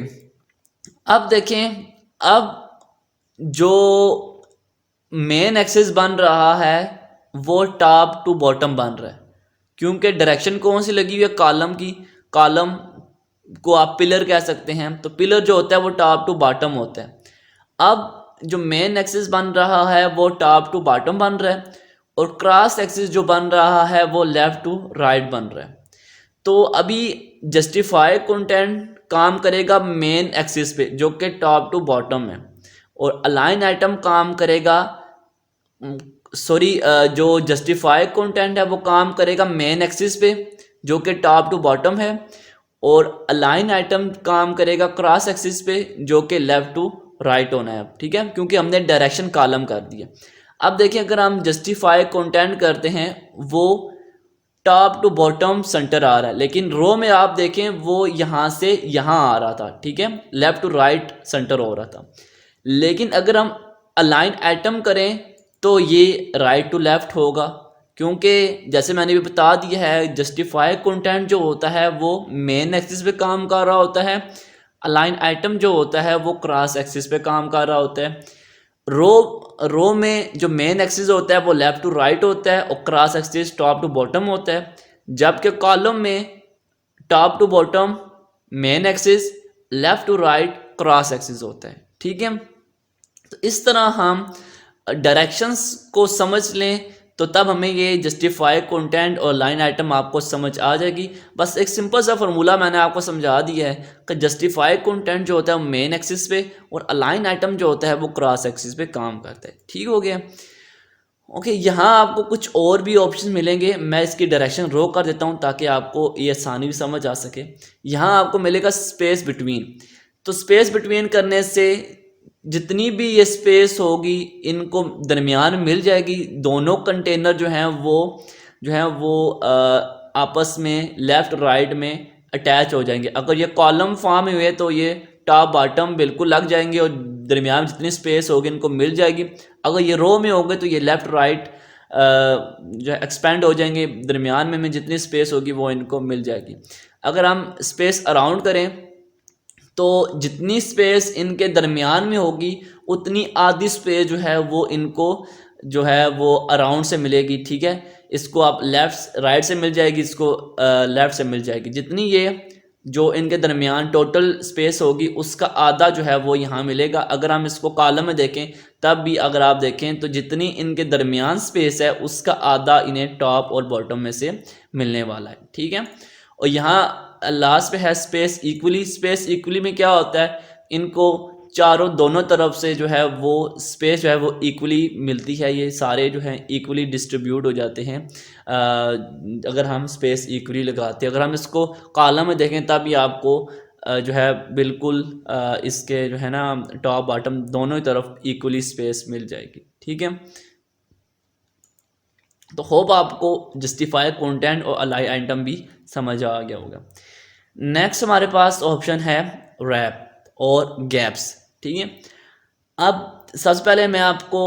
अब देखें अब जो मेन एक्सिस बन रहा है वो टॉप टू बॉटम बन रहा है, क्योंकि डायरेक्शन कौन सी लगी हुई है, कॉलम की। कॉलम को आप पिलर कह सकते हैं, तो पिलर जो होता है वो टॉप टू बॉटम होता है। अब जो मेन एक्सिस बन रहा है वो टॉप टू बॉटम बन रहा है, और क्रॉस एक्सिस जो बन रहा है वो लेफ्ट टू राइट बन रहा है। तो अभी जस्टिफाई कंटेंट काम करेगा मेन एक्सिस पे जो कि टॉप टू बॉटम है, और अलाइन आइटम काम करेगा जो जस्टिफाई कंटेंट है वो काम करेगा मेन एक्सिस पे जो कि टॉप टू बॉटम है, और अलाइन आइटम काम करेगा क्रॉस एक्सिस पे जो कि लेफ्ट टू राइट होना है। ठीक है, क्योंकि हमने डायरेक्शन कॉलम कर दिया। अब देखिए अगर हम जस्टिफाई कंटेंट करते हैं वो टॉप टू बॉटम सेंटर आ रहा है, लेकिन रो में आप देखें वो यहाँ से यहाँ आ रहा था। ठीक है, लेफ्ट टू राइट सेंटर हो रहा था। लेकिन अगर हम अलाइन आइटम करें तो ये राइट टू लेफ्ट होगा, क्योंकि जैसे मैंने भी बता दिया है जस्टिफाई कंटेंट जो होता है वो मेन एक्सिस पे काम कर रहा होता है, अलाइन आइटम जो होता है वो क्रॉस एक्सिस पे काम कर रहा होता है। रो में जो मेन एक्सिस होता है वो लेफ्ट टू राइट होता है और cross axis top to bottom होता है, जबकि कॉलम में top to bottom main axis, left to right cross axis होता है। ठीक है, तो इस तरह हम डायरेक्शंस को समझ लें तो तब हमें ये जस्टिफाई कंटेंट और लाइन आइटम आपको समझ आ जाएगी। बस एक सिंपल सा फार्मूला मैंने आपको समझा दिया है कि जस्टिफाई कंटेंट जो होता है वो मेन एक्सिस पे और अलाइन आइटम जो होता है वो क्रॉस एक्सिस पे काम करता है। ठीक हो गया। ओके, यहाँ आपको कुछ और भी ऑप्शन मिलेंगे, मैं इसकी डायरेक्शन रो कर देता हूँ ताकि आपको ये आसानी भी समझ आ सके। यहाँ आपको मिलेगा स्पेस बिटवीन, तो स्पेस बिटवीन करने से जितनी भी ये स्पेस होगी इनको दरमियान मिल जाएगी। दोनों कंटेनर जो हैं वो आपस में लेफ़्ट राइट में अटैच हो जाएंगे। अगर ये कॉलम फॉर्म हुए तो ये टॉप बॉटम बिल्कुल लग जाएंगे और दरमियान जितनी स्पेस होगी इनको मिल जाएगी। अगर ये रो में होंगे तो ये लेफ़्ट राइट जो है एक्सपेंड हो जाएंगे, दरमियान में जितनी स्पेस होगी वो इनको मिल जाएगी। अगर हम स्पेस अराउंड करें तो जितनी स्पेस इनके दरमियान में होगी उतनी आधी स्पेस जो है वो इनको जो है वो अराउंड से मिलेगी। ठीक है, इसको आप लेफ्ट राइट से मिल जाएगी, इसको लेफ्ट से मिल जाएगी। जितनी ये जो इनके दरमियान टोटल स्पेस होगी उसका आधा जो है वो यहाँ मिलेगा। अगर हम इसको कॉलम में देखें तब भी अगर आप देखें तो जितनी इनके दरमियान स्पेस है उसका आधा इन्हें टॉप और बॉटम में से मिलने वाला है। ठीक है, और यहाँ लास्ट पे है स्पेस इक्वली। स्पेस इक्वली में क्या होता है, इनको चारों दोनों तरफ से जो है वो स्पेस जो है वो इक्वली मिलती है, ये सारे जो हैं इक्वली डिस्ट्रीब्यूट हो जाते हैं अगर हम स्पेस इक्वली लगाते हैं। अगर हम इसको कॉलम में देखें तब भी आपको जो है बिल्कुल इसके जो है ना टॉप बॉटम दोनों ही तरफ इक्वली स्पेस मिल जाएगी। ठीक है, तो होप आपको जस्टिफाई कंटेंट और अलाइन आइटम भी समझ आ गया होगा। नेक्स्ट हमारे पास ऑप्शन है रैप और गैप्स। ठीक है, अब सबसे पहले मैं आपको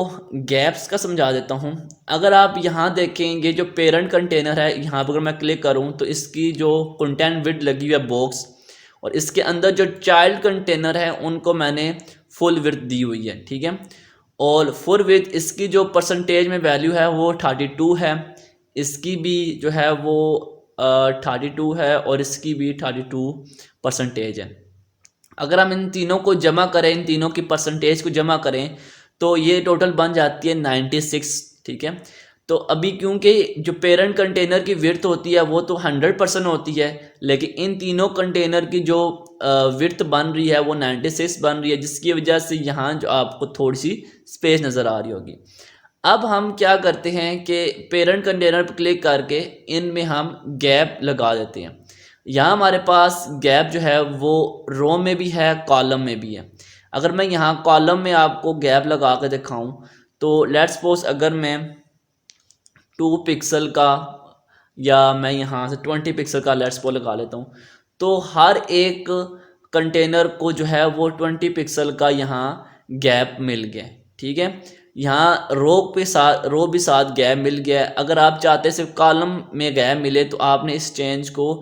गैप्स का समझा देता हूँ। अगर आप यहाँ देखेंगे जो पेरेंट कंटेनर है, यहाँ पर अगर मैं क्लिक करूँ तो इसकी जो कंटेंट विड्थ लगी हुई है बॉक्स, और इसके अंदर जो चाइल्ड कंटेनर है उनको मैंने फुल विड्थ दी हुई है। ठीक है, और फुल विड्थ इसकी जो परसेंटेज में वैल्यू है वो 32 है, इसकी भी जो है वो 32 है और इसकी भी 32% है। अगर हम इन तीनों को जमा करें, इन तीनों की परसेंटेज को जमा करें तो ये टोटल बन जाती है 96। ठीक है, तो अभी क्योंकि जो पेरेंट कंटेनर की विड्थ होती है वो तो 100% होती है, लेकिन इन तीनों कंटेनर की जो विड्थ बन रही है वो 96 बन रही है, जिसकी वजह से यहाँ जो आपको थोड़ी सी स्पेस नज़र आ रही होगी। अब हम क्या करते हैं कि पेरेंट कंटेनर पर क्लिक करके इनमें हम गैप लगा देते हैं। यहाँ हमारे पास गैप जो है वो रो में भी है, कॉलम में भी है। अगर मैं यहाँ कॉलम में आपको गैप लगा के दिखाऊं तो लेट्स सपोज अगर मैं 2 पिक्सल का या मैं यहाँ से 20 पिक्सल का लेट्स सपोज लगा लेता हूँ, तो हर एक कंटेनर को जो है वो 20 पिक्सल का यहाँ गैप मिल गया। ठीक है, यहाँ रो भी साथ गैप मिल गया है। अगर आप चाहते सिर्फ कॉलम में गैप मिले तो आपने इस चेंज को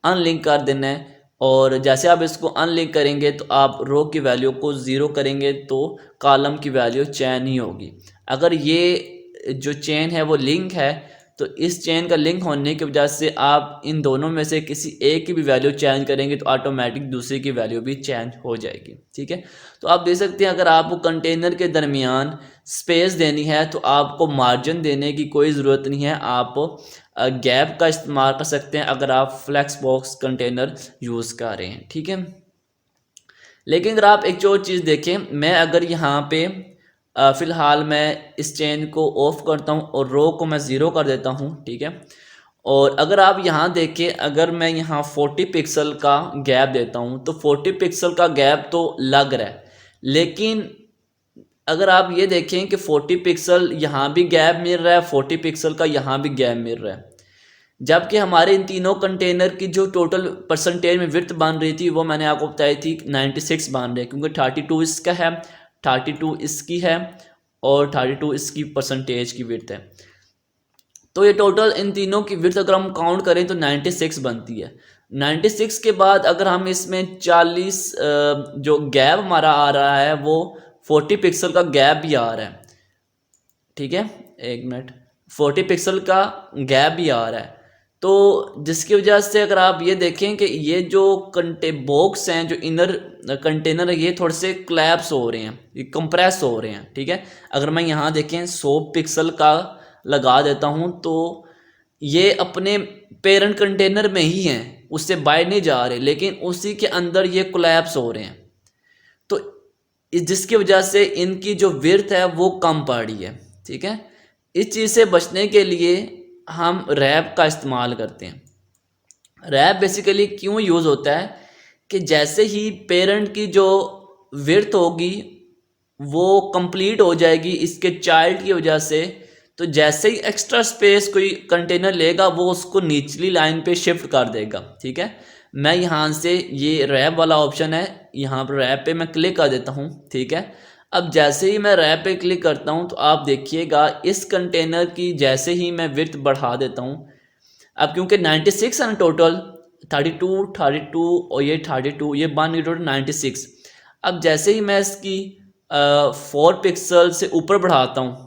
अनलिंक कर देना है, और जैसे आप इसको अनलिंक करेंगे तो आप रो की वैल्यू को 0 करेंगे तो कॉलम की वैल्यू चेन ही होगी। अगर ये जो चेन है वो लिंक है तो इस चेन का लिंक होने की वजह से आप इन दोनों में से किसी एक की भी वैल्यू चेंज करेंगे तो ऑटोमेटिक दूसरी की वैल्यू भी चेंज हो जाएगी। ठीक है, तो आप देख सकते हैं अगर आपको कंटेनर के दरमियान स्पेस देनी है तो आपको मार्जिन देने की कोई ज़रूरत नहीं है, आप गैप का इस्तेमाल कर सकते हैं अगर आप फ्लेक्स बॉक्स कंटेनर यूज़ कर रहे हैं। ठीक है, लेकिन अगर आप एक और चीज़ देखें, मैं अगर यहाँ पे फ़िलहाल मैं इस चेन को ऑफ करता हूँ और रो को मैं 0 कर देता हूँ। ठीक है, और अगर आप यहाँ देखें, अगर मैं यहाँ 40 पिक्सल का गैप देता हूँ तो 40 पिक्सल का गैप तो लग रहा है, लेकिन अगर आप ये देखें कि 40 पिक्सल यहाँ भी गैप मिल रहा है, 40 पिक्सल का यहाँ भी गैप मिल रहा है, जबकि हमारे इन तीनों कंटेनर की जो टोटल परसेंटेज में विड्थ बन रही थी वो मैंने आपको बताई थी 96 बन रही है, क्योंकि 32 इसका है, 32 इसकी है और 32 इसकी परसेंटेज की विड्थ है। तो ये टोटल इन तीनों की विड्थ अगर हम काउंट करें तो 96 बनती है। 96 के बाद अगर हम इसमें 40 जो गैप हमारा आ रहा है वो 40 पिक्सल का गैप भी आ रहा है। ठीक है, एक मिनट, 40 पिक्सल का गैप भी आ रहा है, तो जिसकी वजह से अगर आप ये देखें कि ये जो बॉक्स हैं, जो इनर कंटेनर है, ये थोड़े से क्लैप्स हो रहे हैं, ये कंप्रेस हो रहे हैं। ठीक है, अगर मैं यहाँ देखें 100 पिक्सल का लगा देता हूँ तो ये अपने पेरेंट कंटेनर में ही हैं, उससे बाहर नहीं जा रहे, लेकिन उसी के अंदर ये कोलैप्स हो रहे हैं। तो जिसकी वजह से इनकी जो विड्थ है वो कम पड़ रही है। ठीक है, इस चीज़ से बचने के लिए हम रैप का इस्तेमाल करते हैं। रैप बेसिकली क्यों यूज़ होता है कि जैसे ही पेरेंट की जो विड्थ होगी वो कंप्लीट हो जाएगी इसके चाइल्ड की वजह से, तो जैसे ही एक्स्ट्रा स्पेस कोई कंटेनर लेगा वो उसको निचली लाइन पे शिफ्ट कर देगा। ठीक है, मैं यहाँ से ये रैप वाला ऑप्शन है, यहाँ पर रैप पे मैं क्लिक कर देता हूँ। ठीक है, अब जैसे ही मैं रैप पे क्लिक करता हूँ तो आप देखिएगा इस कंटेनर की जैसे ही मैं विड्थ बढ़ा देता हूँ, अब क्योंकि 96 है टोटल, 32 और ये 32, ये बन गई टोटल 96। अब जैसे ही मैं इसकी 4 पिक्सल से ऊपर बढ़ाता हूँ,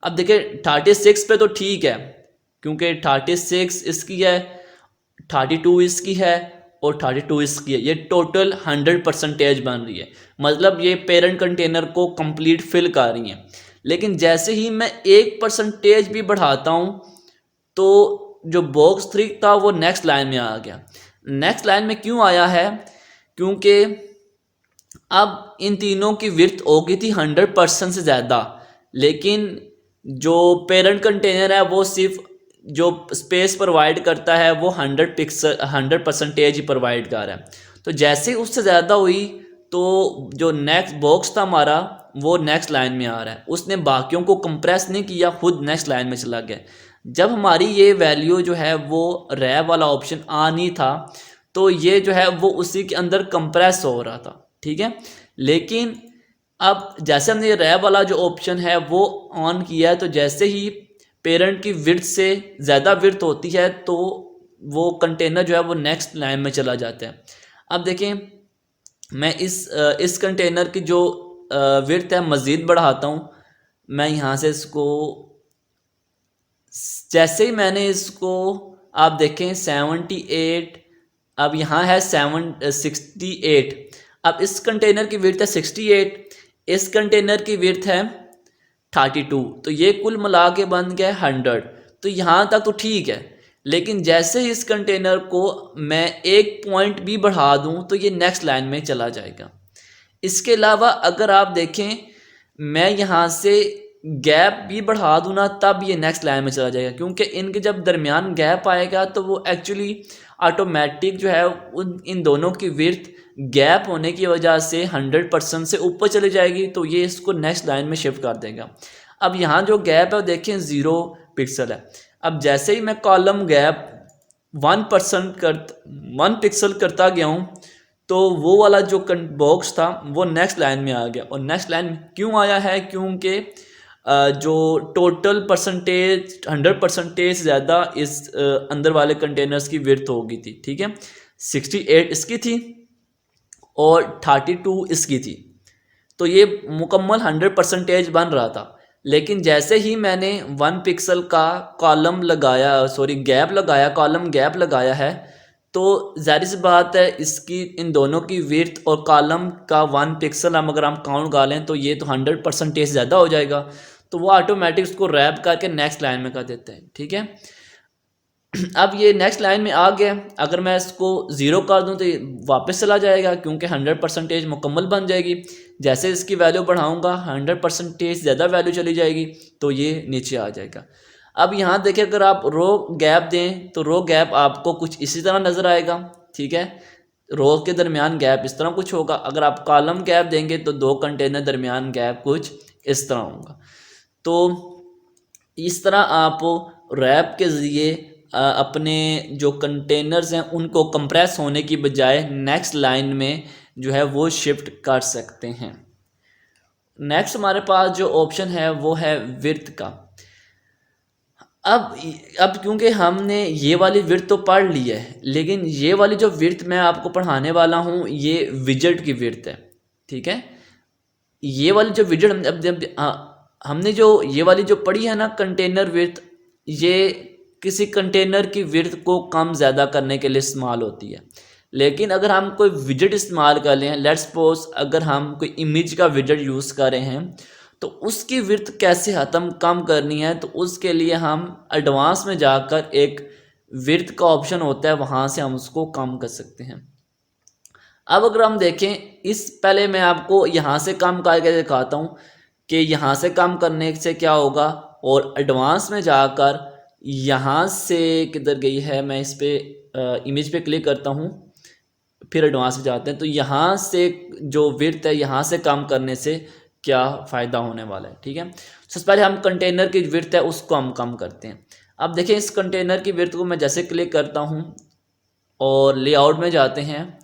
अब देखिए 36 पे तो ठीक है क्योंकि 36 इसकी है, 32 इसकी है और 32 इसकी है, ये टोटल 100% बन रही है, मतलब ये पेरेंट कंटेनर को कंप्लीट फिल कर रही है। लेकिन जैसे ही मैं 1% भी बढ़ाता हूँ तो जो बॉक्स 3 था वो नेक्स्ट लाइन में आ गया। नेक्स्ट लाइन में क्यों आया है, क्योंकि अब इन तीनों की विड्थ हो गई थी 100% से ज़्यादा, लेकिन जो पेरेंट कंटेनर है वो सिर्फ जो स्पेस प्रोवाइड करता है वो 100% ही प्रोवाइड कर रहा है। तो जैसे उससे ज़्यादा हुई तो जो नेक्स्ट बॉक्स था हमारा वो नेक्स्ट लाइन में आ रहा है, उसने बाकियों को कंप्रेस नहीं किया, खुद नेक्स्ट लाइन में चला गया। जब हमारी ये वैल्यू जो है वो रैप वाला ऑप्शन ऑन ही था तो ये जो है वो उसी के अंदर कंप्रेस हो रहा था। ठीक है, लेकिन अब जैसे हमने रैप वाला जो ऑप्शन है वो ऑन किया है तो जैसे ही पेरेंट की विड्थ से ज़्यादा विड्थ होती है तो वो कंटेनर जो है वो नेक्स्ट लाइन में चला जाता है। अब देखें मैं इस कंटेनर की जो विड्थ है मज़ीद बढ़ाता हूँ। मैं यहाँ से इसको जैसे ही मैंने इसको आप देखें 78, अब यहाँ है 68। अब इस कंटेनर की विड्थ है 68, इस कंटेनर की विड्थ है 32, तो ये कुल मिला के बन गया 100। तो यहाँ तक तो ठीक है, लेकिन जैसे ही इस कंटेनर को मैं 1 पॉइंट भी बढ़ा दूँ तो ये नेक्स्ट लाइन में चला जाएगा। इसके अलावा अगर आप देखें मैं यहाँ से गैप भी बढ़ा दूँ ना तब ये नेक्स्ट लाइन में चला जाएगा, क्योंकि इनके जब दरमियान गैप आएगा तो वो एक्चुअली ऑटोमेटिक जो है इन दोनों की विड्थ गैप होने की वजह से 100% से ऊपर चली जाएगी, तो ये इसको नेक्स्ट लाइन में शिफ्ट कर देगा। अब यहाँ जो गैप है देखें 0 पिक्सल है। अब जैसे ही मैं कॉलम गैप 1 पिक्सल करता गया हूँ तो वो वाला जो बॉक्स था वो नेक्स्ट लाइन में आ गया। और नेक्स्ट लाइन क्यों आया है, क्योंकि जो टोटल परसेंटेज 100% से ज़्यादा इस अंदर वाले कंटेनर्स की विड्थ हो गई थी। ठीक है, 68 इसकी थी और 32 इसकी थी, तो ये मुकम्मल 100% बन रहा था। लेकिन जैसे ही मैंने 1 पिक्सल का कॉलम लगाया, गैप लगाया, कॉलम गैप लगाया है, तो ज़ाहिर सी बात है इसकी इन दोनों की विड्थ और कॉलम का 1 पिक्सल अगर हम काउंट कर लें तो ये तो 100% ज़्यादा हो जाएगा, तो वो ऑटोमेटिक उसको रैप करके नेक्स्ट लाइन में कर देते हैं। ठीक है, अब ये नेक्स्ट लाइन में आ गया। अगर मैं इसको 0 कर दूं तो ये वापस चला जाएगा क्योंकि 100% मुकम्मल बन जाएगी। जैसे इसकी वैल्यू बढ़ाऊंगा 100% ज़्यादा वैल्यू चली जाएगी तो ये नीचे आ जाएगा। अब यहाँ देखिए अगर आप रो गैप दें तो रो गैप आपको कुछ इसी तरह नज़र आएगा। ठीक है, रो के दरमियान गैप इस तरह कुछ होगा। अगर आप कॉलम गैप देंगे तो 2 कंटेनर दरमियान गैप कुछ इस तरह होगा। तो इस तरह आप रैप के ज़रिए अपने जो कंटेनर्स हैं उनको कंप्रेस होने की बजाय नेक्स्ट लाइन में जो है वो शिफ्ट कर सकते हैं। नेक्स्ट हमारे पास जो ऑप्शन है वो है विड्थ का। अब क्योंकि हमने ये वाली विड्थ तो पढ़ ली है, लेकिन ये वाली जो विड्थ मैं आपको पढ़ाने वाला हूँ ये विजेट की विड्थ है। ठीक है, ये वाली जो विजेट हमने जो ये वाली जो पढ़ी है ना कंटेनर विड्थ, ये किसी कंटेनर की विड्थ को कम ज़्यादा करने के लिए इस्तेमाल होती है। लेकिन अगर हम कोई विजेट इस्तेमाल कर लें, लेट्स सपोज अगर हम कोई इमेज का विजेट यूज़ कर रहे हैं तो उसकी विड्थ कैसे ख़त्म कम करनी है, तो उसके लिए हम एडवांस में जाकर एक विड्थ का ऑप्शन होता है, वहाँ से हम उसको कम कर सकते हैं। अब अगर हम देखें, इस पहले मैं आपको यहाँ से कम करके दिखाता हूँ कि यहाँ से कम करने से क्या होगा, और एडवांस में जाकर यहाँ से किधर गई है, मैं इस पर इमेज पे क्लिक करता हूँ, फिर एडवांस में जाते हैं। तो यहाँ से जो विड्थ है, यहाँ से कम करने से क्या फ़ायदा होने वाला है, ठीक है। सबसे पहले हम कंटेनर की विड्थ है उसको हम कम करते हैं। अब देखें, इस कंटेनर की विड्थ को मैं जैसे क्लिक करता हूँ और लेआउट में जाते हैं,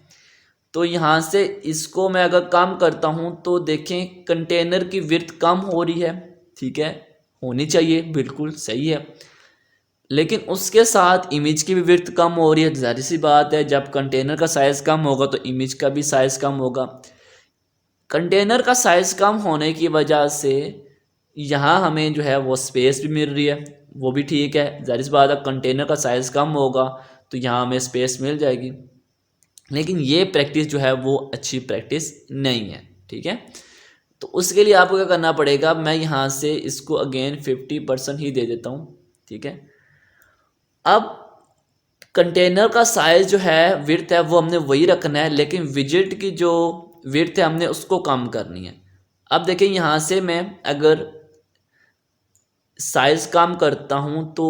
तो यहाँ से इसको मैं अगर कम करता हूँ तो देखें कंटेनर की विड्थ कम हो रही है, ठीक है, होनी चाहिए, बिल्कुल सही है। लेकिन उसके साथ इमेज की भी विड्थ कम हो रही है। जाहिर सी बात है, जब कंटेनर का साइज़ कम होगा तो इमेज का भी साइज़ कम होगा। कंटेनर का साइज़ कम होने की वजह से यहाँ हमें जो है वो स्पेस भी मिल रही है, वो भी ठीक है। जाहिर सी बात है, कंटेनर का साइज़ कम होगा तो यहाँ हमें स्पेस मिल जाएगी। लेकिन ये प्रैक्टिस जो है वो अच्छी प्रैक्टिस नहीं है, ठीक है। तो उसके लिए आपको क्या करना पड़ेगा, मैं यहाँ से इसको अगेन 50% ही दे देता हूँ, ठीक है। अब कंटेनर का साइज़ जो है, विड्थ है, वो हमने वही रखना है, लेकिन विजेट की जो विड्थ है हमने उसको कम करनी है। अब देखिए, यहाँ से मैं अगर साइज़ कम करता हूँ तो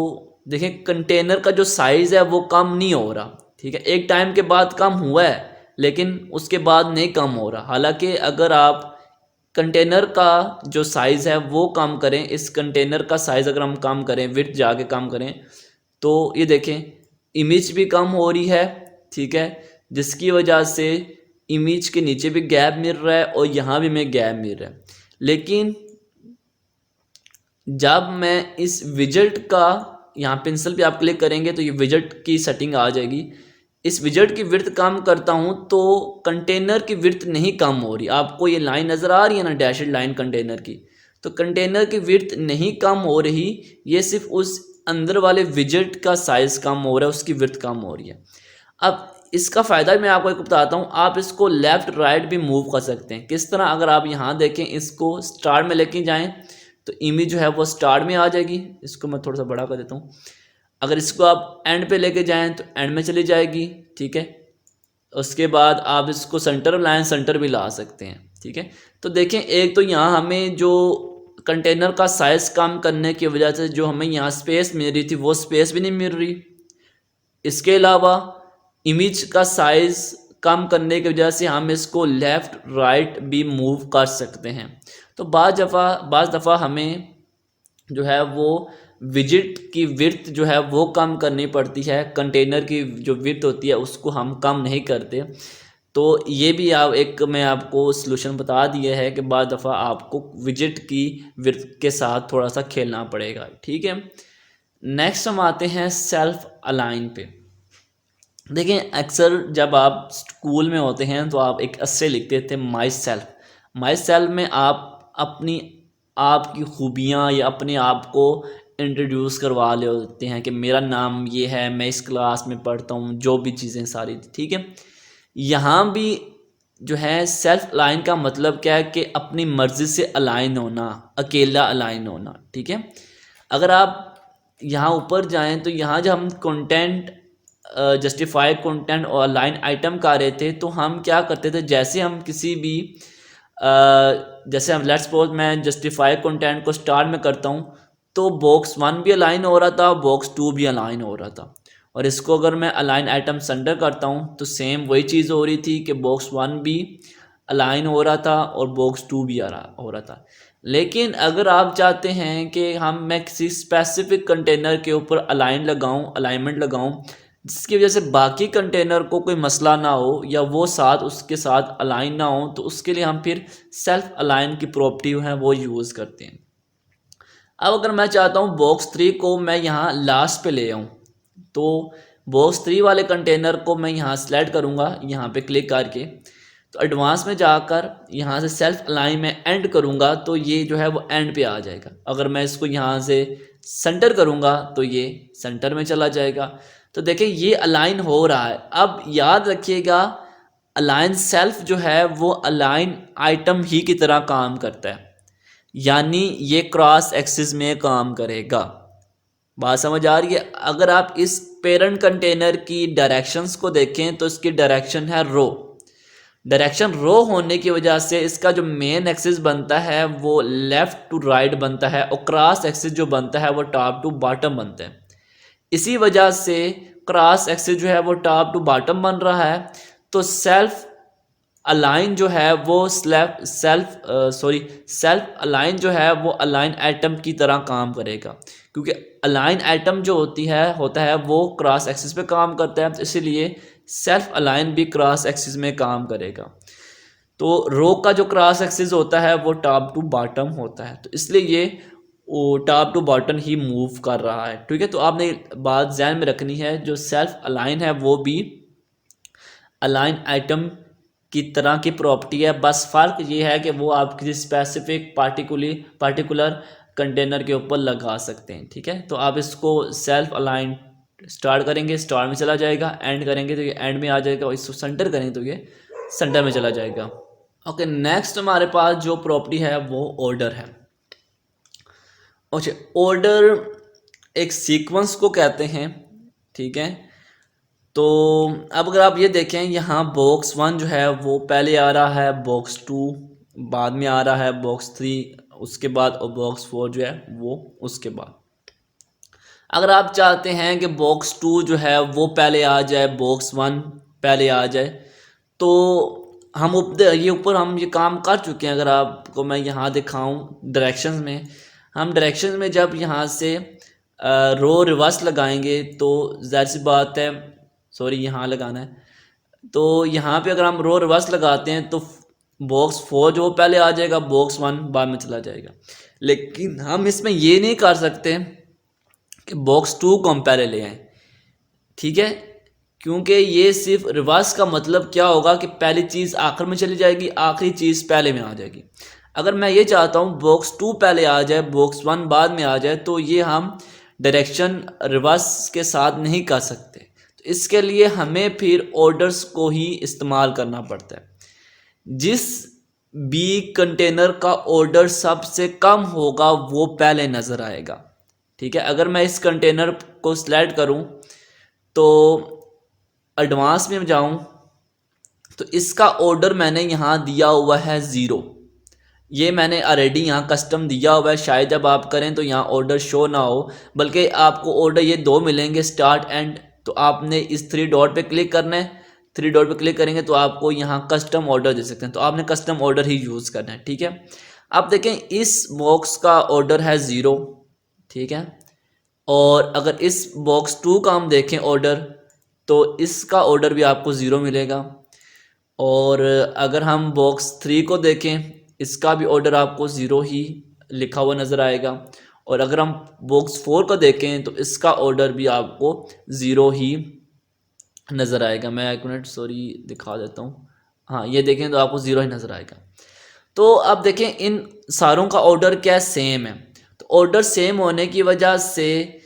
देखें कंटेनर का जो साइज़ है वो कम नहीं हो रहा, ठीक है। एक टाइम के बाद कम हुआ है लेकिन उसके बाद नहीं कम हो रहा। हालांकि अगर आप कंटेनर का जो साइज़ है वो कम करें, इस कंटेनर का साइज़ अगर हम कम करें, विड्थ जाके कम करें, तो ये देखें इमेज भी कम हो रही है, ठीक है, जिसकी वजह से इमेज के नीचे भी गैप मिल रहा है और यहाँ भी हमें गैप मिल रहा है। लेकिन जब मैं इस विजेट का यहाँ पेंसिल पे आप क्लिक करेंगे तो ये विजेट की सेटिंग आ जाएगी। इस विजेट की विड्थ कम करता हूँ तो कंटेनर की विड्थ नहीं कम हो रही। आपको ये लाइन नज़र आ रही है ना, डैशेड लाइन कंटेनर की, तो कंटेनर की विड्थ नहीं कम हो रही, ये सिर्फ उस अंदर वाले विजेट का साइज़ कम हो रहा है, उसकी विड्थ कम हो रही है। अब इसका फ़ायदा मैं आपको एक बताता हूँ, आप इसको लेफ़्ट राइट भी मूव कर सकते हैं। किस तरह, अगर आप यहाँ देखें, इसको स्टार्ट में लेके जाएँ तो इमेज जो है वो स्टार्ट में आ जाएगी। इसको मैं थोड़ा सा बड़ा कर देता हूँ। अगर इसको आप एंड पे लेके जाएं तो एंड में चली जाएगी, ठीक है। उसके बाद आप इसको सेंटर लाइन, सेंटर भी ला सकते हैं, ठीक है। तो देखें, एक तो यहाँ हमें जो कंटेनर का साइज़ कम करने की वजह से जो हमें यहाँ स्पेस मिल रही थी वो स्पेस भी नहीं मिल रही। इसके अलावा इमेज का साइज़ कम करने की वजह से हम इसको लेफ़्ट राइट भी मूव कर सकते हैं। तो बाज़ दफ़ा हमें जो है वो विजेट की विड्थ जो है वो कम करनी पड़ती है, कंटेनर की जो विड्थ होती है उसको हम कम नहीं करते। तो ये भी एक मैं आपको सलूशन बता दिया है कि बाज़ दफ़ा आपको विजेट की विड्थ के साथ थोड़ा सा खेलना पड़ेगा, ठीक है। नेक्स्ट हम आते हैं सेल्फ अलाइन पे। देखें, अक्सर जब आप स्कूल में होते हैं तो आप एक एस्से लिखते थे माई सेल्फ में आप अपनी आपकी खूबियाँ या अपने आप को इंट्रोड्यूस करवा ले होते हैं कि मेरा नाम ये है, मैं इस क्लास में पढ़ता हूँ, जो भी चीज़ें सारी, ठीक है। यहाँ भी जो है सेल्फ अलाइन का मतलब क्या है कि अपनी मर्ज़ी से अलाइन होना, अकेला अलाइन होना, ठीक है। अगर आप यहाँ ऊपर जाएं तो यहाँ जब हम कंटेंट जस्टिफाई कंटेंट और अलाइन आइटम कर रहे थे तो हम क्या करते थे, जैसे हम किसी भी जैसे हम लेट्स सपोज मैं जस्टिफाई कंटेंट को स्टार्ट में करता हूँ तो बॉक्स 1 भी अलाइन हो रहा था, बॉक्स 2 भी अलाइन हो रहा था। और इसको अगर मैं अलाइन आइटम सेंटर करता हूँ तो सेम वही चीज़ हो रही थी कि बॉक्स 1 भी अलाइन हो रहा था और बॉक्स 2 भी हो रहा था। लेकिन अगर आप चाहते हैं कि मैं किसी स्पेसिफिक कंटेनर के ऊपर अलाइनमेंट लगाऊँ जिसकी वजह से बाकी कंटेनर को कोई मसला ना हो या वो उसके साथ अलाइन ना हो, तो उसके लिए हम फिर सेल्फ अलाइन की प्रॉपर्टी है वो यूज़ करते हैं। अब अगर मैं चाहता हूँ बॉक्स 3 को मैं यहाँ लास्ट पे ले आऊँ, तो बॉक्स 3 वाले कंटेनर को मैं यहाँ सेलेक्ट करूँगा, यहाँ पे क्लिक करके, तो एडवांस में जाकर यहाँ से सेल्फ अलाइन में एंड करूँगा तो ये जो है वो एंड पे आ जाएगा। अगर मैं इसको यहाँ से सेंटर करूँगा तो ये सेंटर में चला जाएगा। तो देखिए ये अलाइन हो रहा है। अब याद रखिएगा, अलाइन सेल्फ जो है वो अलाइन आइटम ही की तरह काम करता है। यानी ये क्रॉस एक्सिस में काम करेगा। बात समझ आ रही है? अगर आप इस पेरेंट कंटेनर की डायरेक्शंस को देखें तो इसकी डायरेक्शन है रो। डायरेक्शन रो होने की वजह से इसका जो मेन एक्सिस बनता है वो लेफ्ट टू राइट बनता है और क्रॉस एक्सिस जो बनता है वो टॉप टू बॉटम बनता है। इसी वजह से क्रॉस एक्सिस जो है वो टॉप टू बॉटम बन रहा है। तो सेल्फ अलाइन जो है वो सेल्फ अलाइन जो है वो अलाइन एटम की तरह काम करेगा, क्योंकि अलाइन एटम जो होता है वो क्रॉस एक्सिस पे काम करता है, तो इसीलिए सेल्फ अलाइन भी क्रॉस एक्सिस में काम करेगा। तो रो का जो क्रॉस एक्सिस होता है वो टॉप टू बॉटम होता है, तो इसलिए ये टॉप टू बॉटम ही मूव कर रहा है। ठीक है, तो आपने बात ध्यान में रखनी है, जो सेल्फ अलाइन है वो भी अलाइन आइटम की तरह की प्रॉपर्टी है, बस फ़र्क ये है कि वो आप किसी स्पेसिफिक पार्टिकुलर कंटेनर के ऊपर लगा सकते हैं। ठीक है, तो आप इसको सेल्फ अलाइन स्टार्ट करेंगे स्टार्ट में चला जाएगा, एंड करेंगे तो ये एंड में आ जाएगा, और इसको सेंटर करेंगे तो ये सेंटर में चला जाएगा। ओके, नेक्स्ट हमारे पास जो प्रॉपर्टी है वो ऑर्डर है। अच्छा, ऑर्डर एक सीक्वेंस को कहते हैं। ठीक है, तो अब अगर आप ये देखें, यहाँ बॉक्स 1 जो है वो पहले आ रहा है, बॉक्स 2 बाद में आ रहा है, बॉक्स 3 उसके बाद, और बॉक्स 4 जो है वो उसके बाद। अगर आप चाहते हैं कि बॉक्स 2 जो है वो पहले आ जाए, बॉक्स 1 पहले आ जाए, तो हम ऊपर हम ये काम कर चुके हैं। अगर आपको मैं यहाँ दिखाऊं डायरेक्शंस में, हम डायरेक्शंस में जब यहाँ से रो रिवर्स लगाएंगे तो ज़ाहिर सी बात है, सॉरी यहाँ लगाना है, तो यहाँ पे अगर हम रो रिवर्स लगाते हैं तो बॉक्स 4 जो पहले आ जाएगा, बॉक्स 1 बाद में चला जाएगा। लेकिन हम इसमें ये नहीं कर सकते कि बॉक्स 2 को हम पहले ले आएँ। ठीक है, क्योंकि ये सिर्फ रिवर्स का मतलब क्या होगा कि पहली चीज़ आखिर में चली जाएगी, आखिरी चीज़ पहले में आ जाएगी। अगर मैं ये चाहता हूँ बॉक्स 2 पहले आ जाए, बॉक्स 1 बाद में आ जाए, तो ये हम डायरेक्शन रिवर्स के साथ नहीं कर सकते। तो इसके लिए हमें फिर ऑर्डर्स को ही इस्तेमाल करना पड़ता है। जिस बी कंटेनर का ऑर्डर सबसे कम होगा वो पहले नज़र आएगा। ठीक है, अगर मैं इस कंटेनर को सिलेक्ट करूं तो एडवांस में जाऊं तो इसका ऑर्डर मैंने यहाँ दिया हुआ है 0। ये मैंने ऑलरेडी यहाँ कस्टम दिया हुआ है, शायद जब आप करें तो यहाँ ऑर्डर शो ना हो, बल्कि आपको ऑर्डर ये 2 मिलेंगे, स्टार्ट एंड। तो आपने इस 3 डॉट पे क्लिक करना है, 3 डॉट पे क्लिक करेंगे तो आपको यहाँ कस्टम ऑर्डर दे सकते हैं, तो आपने कस्टम ऑर्डर ही यूज़ करना है। ठीक है, अब देखें इस बॉक्स का ऑर्डर है 0। ठीक है, और अगर इस बॉक्स 2 का हम देखें ऑर्डर, तो इसका ऑर्डर भी आपको 0 मिलेगा। और अगर हम बॉक्स 3 को देखें, इसका भी ऑर्डर आपको 0 ही लिखा हुआ नज़र आएगा। और अगर हम बॉक्स 4 को देखें तो इसका ऑर्डर भी आपको 0 ही नज़र आएगा। मैं एक मिनट सॉरी दिखा देता हूँ, हाँ ये देखें तो आपको 0 ही नज़र आएगा। तो अब देखें इन सारों का ऑर्डर क्या सेम है, तो ऑर्डर सेम होने की वजह से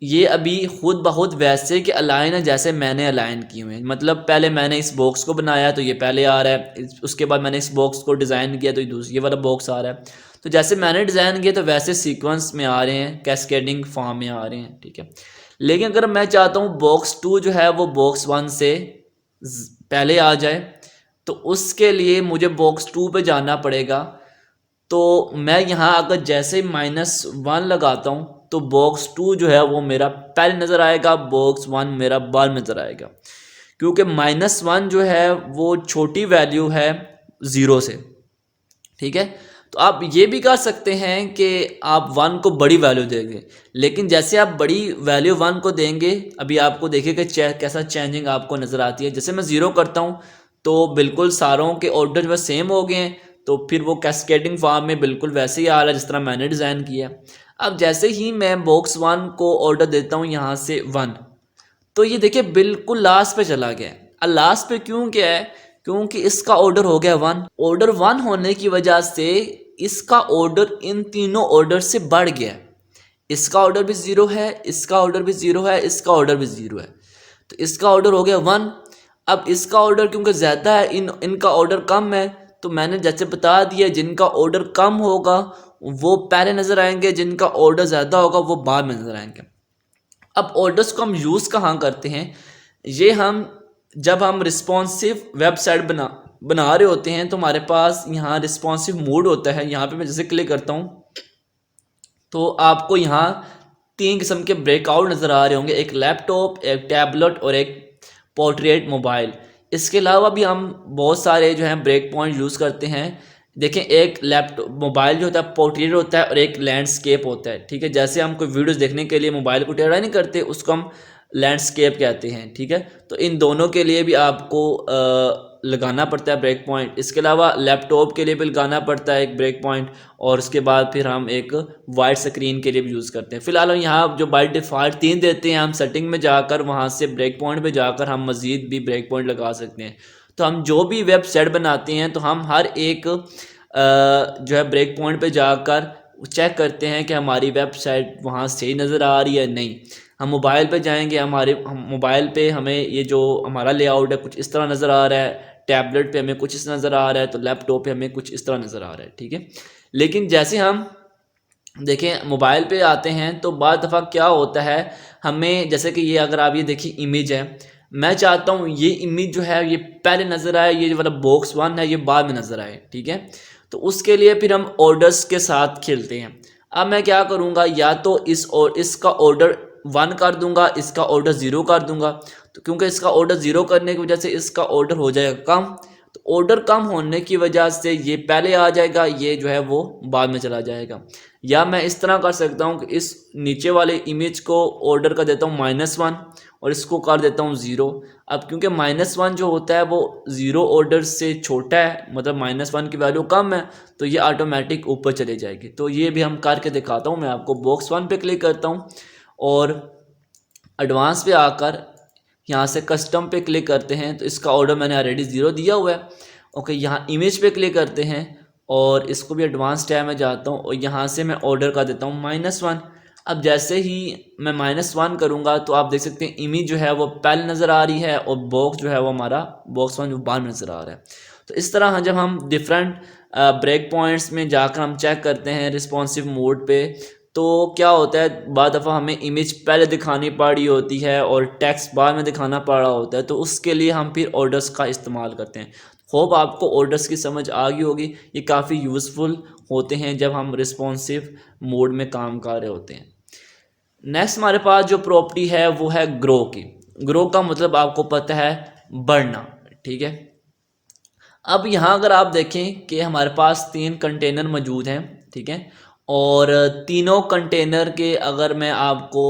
ये अभी खुद बहुत वैसे कि अलाइन है जैसे मैंने अलाइन किए हुए हैं। मतलब पहले मैंने इस बॉक्स को बनाया तो ये पहले आ रहा है, उसके बाद मैंने इस बॉक्स को डिज़ाइन किया तो ये वाला बॉक्स आ रहा है। तो जैसे मैंने डिज़ाइन किया तो वैसे सीक्वेंस में आ रहे हैं, कैस्केडिंग फॉर्म में आ रहे हैं। ठीक है, लेकिन अगर मैं चाहता हूँ बॉक्स 2 जो है वो बॉक्स 1 से पहले आ जाए, तो उसके लिए मुझे बॉक्स 2 पे जाना पड़ेगा। तो मैं यहाँ अगर जैसे -1 लगाता हूँ तो बॉक्स 2 जो है वो मेरा पहले नज़र आएगा, बॉक्स 1 मेरा बाद में नज़र आएगा, क्योंकि -1 जो है वो छोटी वैल्यू है 0 से। ठीक है, तो आप ये भी कर सकते हैं कि आप 1 को बड़ी वैल्यू देंगे, लेकिन जैसे आप बड़ी वैल्यू 1 को देंगे, अभी आपको देखिएगा कैसा चेंजिंग आपको नज़र आती है। जैसे मैं 0 करता हूँ तो बिल्कुल सारों के ऑर्डर जो सेम हो गए हैं, तो फिर वो कैस्केडिंग फॉर्म में बिल्कुल वैसे ही आ रहा है जिस तरह मैंने डिज़ाइन किया। अब जैसे ही मैं बॉक्स 1 को ऑर्डर देता हूँ यहाँ से 1, तो ये देखिए बिल्कुल लास्ट पे चला गया। अब लास्ट पे क्यों गया है? क्योंकि इसका ऑर्डर हो गया 1। ऑर्डर 1 होने की वजह से इसका ऑर्डर इन तीनों ऑर्डर से बढ़ गया। इसका ऑर्डर भी 0 है, इसका ऑर्डर भी 0 है, इसका ऑर्डर भी 0 है, तो इसका ऑर्डर हो गया 1। अब इसका ऑर्डर क्योंकि ज़्यादा है, इनका ऑर्डर कम है, तो मैंने जैसे बता दिया जिनका ऑर्डर कम होगा वो पहले नज़र आएंगे, जिनका ऑर्डर ज़्यादा होगा वो बाद में नज़र आएंगे। अब ऑर्डर्स को हम यूज़ कहाँ करते हैं, ये हम जब हम रिस्पॉन्सिव वेबसाइट बना रहे होते हैं तो हमारे पास यहाँ रिस्पॉन्सिव मोड होता है। यहाँ पे मैं जैसे क्लिक करता हूँ तो आपको यहाँ 3 किस्म के ब्रेकआउट नज़र आ रहे होंगे, एक लैपटॉप, एक टैबलेट और एक पोर्ट्रेट मोबाइल। इसके अलावा भी हम बहुत सारे जो हैं ब्रेक पॉइंट यूज़ करते हैं। देखें, एक लैपटॉप मोबाइल जो होता है पोर्ट्रेट होता है और एक लैंडस्केप होता है। ठीक है, जैसे हम कोई वीडियोस देखने के लिए मोबाइल को टेढ़ा नहीं करते, उसको हम लैंडस्केप कहते हैं। ठीक है, तो इन दोनों के लिए भी आपको लगाना पड़ता है ब्रेक पॉइंट। इसके अलावा लैपटॉप के लिए भी लगाना पड़ता है एक ब्रेक पॉइंट, और उसके बाद फिर हम एक वाइट स्क्रीन के लिए भी यूज़ करते हैं। फिलहाल यहाँ जो बाय डिफ़ॉल्ट 3 देते हैं, हम सेटिंग में जाकर वहाँ से ब्रेक पॉइंट पे जाकर हम मज़ीद भी ब्रेक पॉइंट लगा सकते हैं। तो हम जो भी वेबसाइट बनाते हैं तो हम हर एक जो है ब्रेक पॉइंट पे जाकर चेक करते हैं कि हमारी वेबसाइट वहाँ सही नज़र आ रही है नहीं। हम मोबाइल पे जाएंगे, हम मोबाइल पे हमें ये जो हमारा लेआउट है कुछ इस तरह नज़र आ रहा है, टैबलेट पे हमें कुछ इस नज़र आ रहा है, तो लैपटॉप पे हमें कुछ इस तरह नज़र आ रहा है। ठीक है, लेकिन जैसे हम देखें मोबाइल पे आते हैं तो बाद दफ़ा क्या होता है, हमें जैसे कि ये अगर आप ये देखिए इमेज है, मैं चाहता हूँ ये इमेज जो है ये पहले नज़र आए, ये वाला बॉक्स 1 है ये बाद में नज़र आए। ठीक है, तो उसके लिए फिर हम ऑर्डर्स के साथ खेलते हैं। अब मैं क्या करूँगा, या तो इसका ऑर्डर 1 कर दूंगा, इसका ऑर्डर 0 कर दूंगा। तो क्योंकि इसका ऑर्डर 0 करने की वजह से इसका ऑर्डर हो जाएगा कम, तो ऑर्डर कम होने की वजह से ये पहले आ जाएगा, ये जो है वो बाद में चला जाएगा। या मैं इस तरह कर सकता हूँ कि इस नीचे वाले इमेज को ऑर्डर कर देता हूँ -1 और इसको कर देता हूँ 0। अब क्योंकि -1 जो होता है वो 0 ऑर्डर से छोटा है, मतलब -1 की वैल्यू कम है, तो ये ऑटोमेटिक ऊपर चले जाएगी। तो ये भी हम करके दिखाता हूँ। मैं आपको बॉक्स 1 पे क्लिक करता हूँ और एडवांस पे आकर यहाँ से कस्टम पे क्लिक करते हैं, तो इसका ऑर्डर मैंने ऑलरेडी 0 दिया हुआ है। ओके, यहाँ इमेज पे क्लिक करते हैं और इसको भी एडवांस टैब में जाता हूँ और यहाँ से मैं ऑर्डर कर देता हूँ -1। अब जैसे ही मैं -1 करूँगा तो आप देख सकते हैं इमेज जो है वो पहले नज़र आ रही है और बॉक्स जो है वो हमारा बॉक्स 1 जो बाद में नज़र आ रहा है। तो इस तरह जब हम डिफरेंट ब्रेक पॉइंट्स में जाकर हम चेक करते हैं रिस्पॉन्सिव मोड पे, तो क्या होता है बाद दफ़ा हमें इमेज पहले दिखानी पड़ रही होती है और टेक्स्ट बाद में दिखाना पड़ रहा होता है, तो उसके लिए हम फिर ऑर्डर्स का इस्तेमाल करते हैं। होप आपको ऑर्डर्स की समझ आ गई होगी। ये काफ़ी यूज़फुल होते हैं जब हम रिस्पॉन्सिव मोड में काम कर रहे होते हैं। नेक्स्ट हमारे पास जो प्रॉपर्टी है वो है ग्रो की। ग्रो का मतलब आपको पता है बढ़ना। ठीक है, अब यहाँ अगर आप देखें कि हमारे पास 3 कंटेनर मौजूद हैं। ठीक है, और तीनों कंटेनर के अगर मैं आपको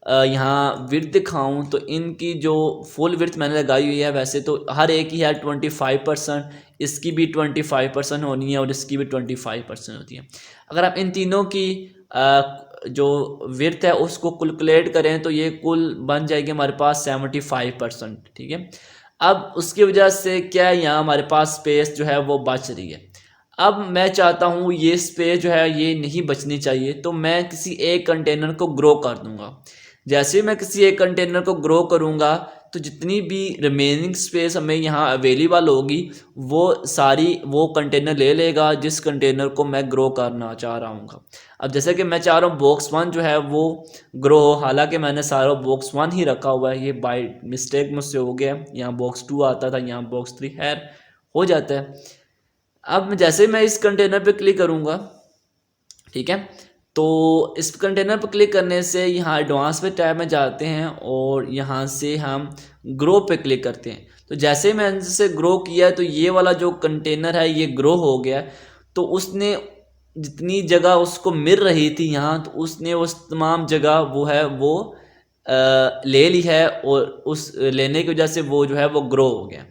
यहाँ विड्थ दिखाऊं तो इनकी जो फुल विड्थ मैंने लगाई हुई है, वैसे तो हर एक ही है 25%, इसकी भी 25% होनी है और इसकी भी 25% होती है। अगर आप इन तीनों की जो विड्थ है उसको कैलकुलेट करें तो ये कुल बन जाएगी हमारे पास 75%। ठीक है, अब उसकी वजह से क्या है, यहाँ हमारे पास स्पेस जो है वो बच रही है। अब मैं चाहता हूँ ये स्पेस जो है ये नहीं बचनी चाहिए, तो मैं किसी एक कंटेनर को ग्रो कर दूंगा। जैसे मैं किसी एक कंटेनर को ग्रो करूँगा तो जितनी भी रिमेनिंग स्पेस हमें यहाँ अवेलेबल होगी वो सारी वो कंटेनर ले लेगा जिस कंटेनर को मैं ग्रो करना चाह रहा हूँ। अब जैसे कि मैं चाह रहा हूँ बॉक्स 1 जो है वो ग्रो हो, हालांकि मैंने सारा बॉक्स 1 ही रखा हुआ है, ये बाय मिस्टेक मुझसे हो गया। यहाँ बॉक्स 2 आता था, यहाँ बॉक्स 3 हो जाता है। अब जैसे मैं इस कंटेनर पे क्लिक करूँगा, ठीक है, तो इस कंटेनर पर क्लिक करने से यहाँ एडवांस पे टैब में जाते हैं और यहाँ से हम ग्रो पे क्लिक करते हैं। तो जैसे मैंने इसे ग्रो किया तो ये वाला जो कंटेनर है ये ग्रो हो गया। तो उसने जितनी जगह उसको मिल रही थी यहाँ, तो उसने उस तमाम जगह वो है वो ले ली है और उस लेने की वजह से वो जो है वो ग्रो हो गया।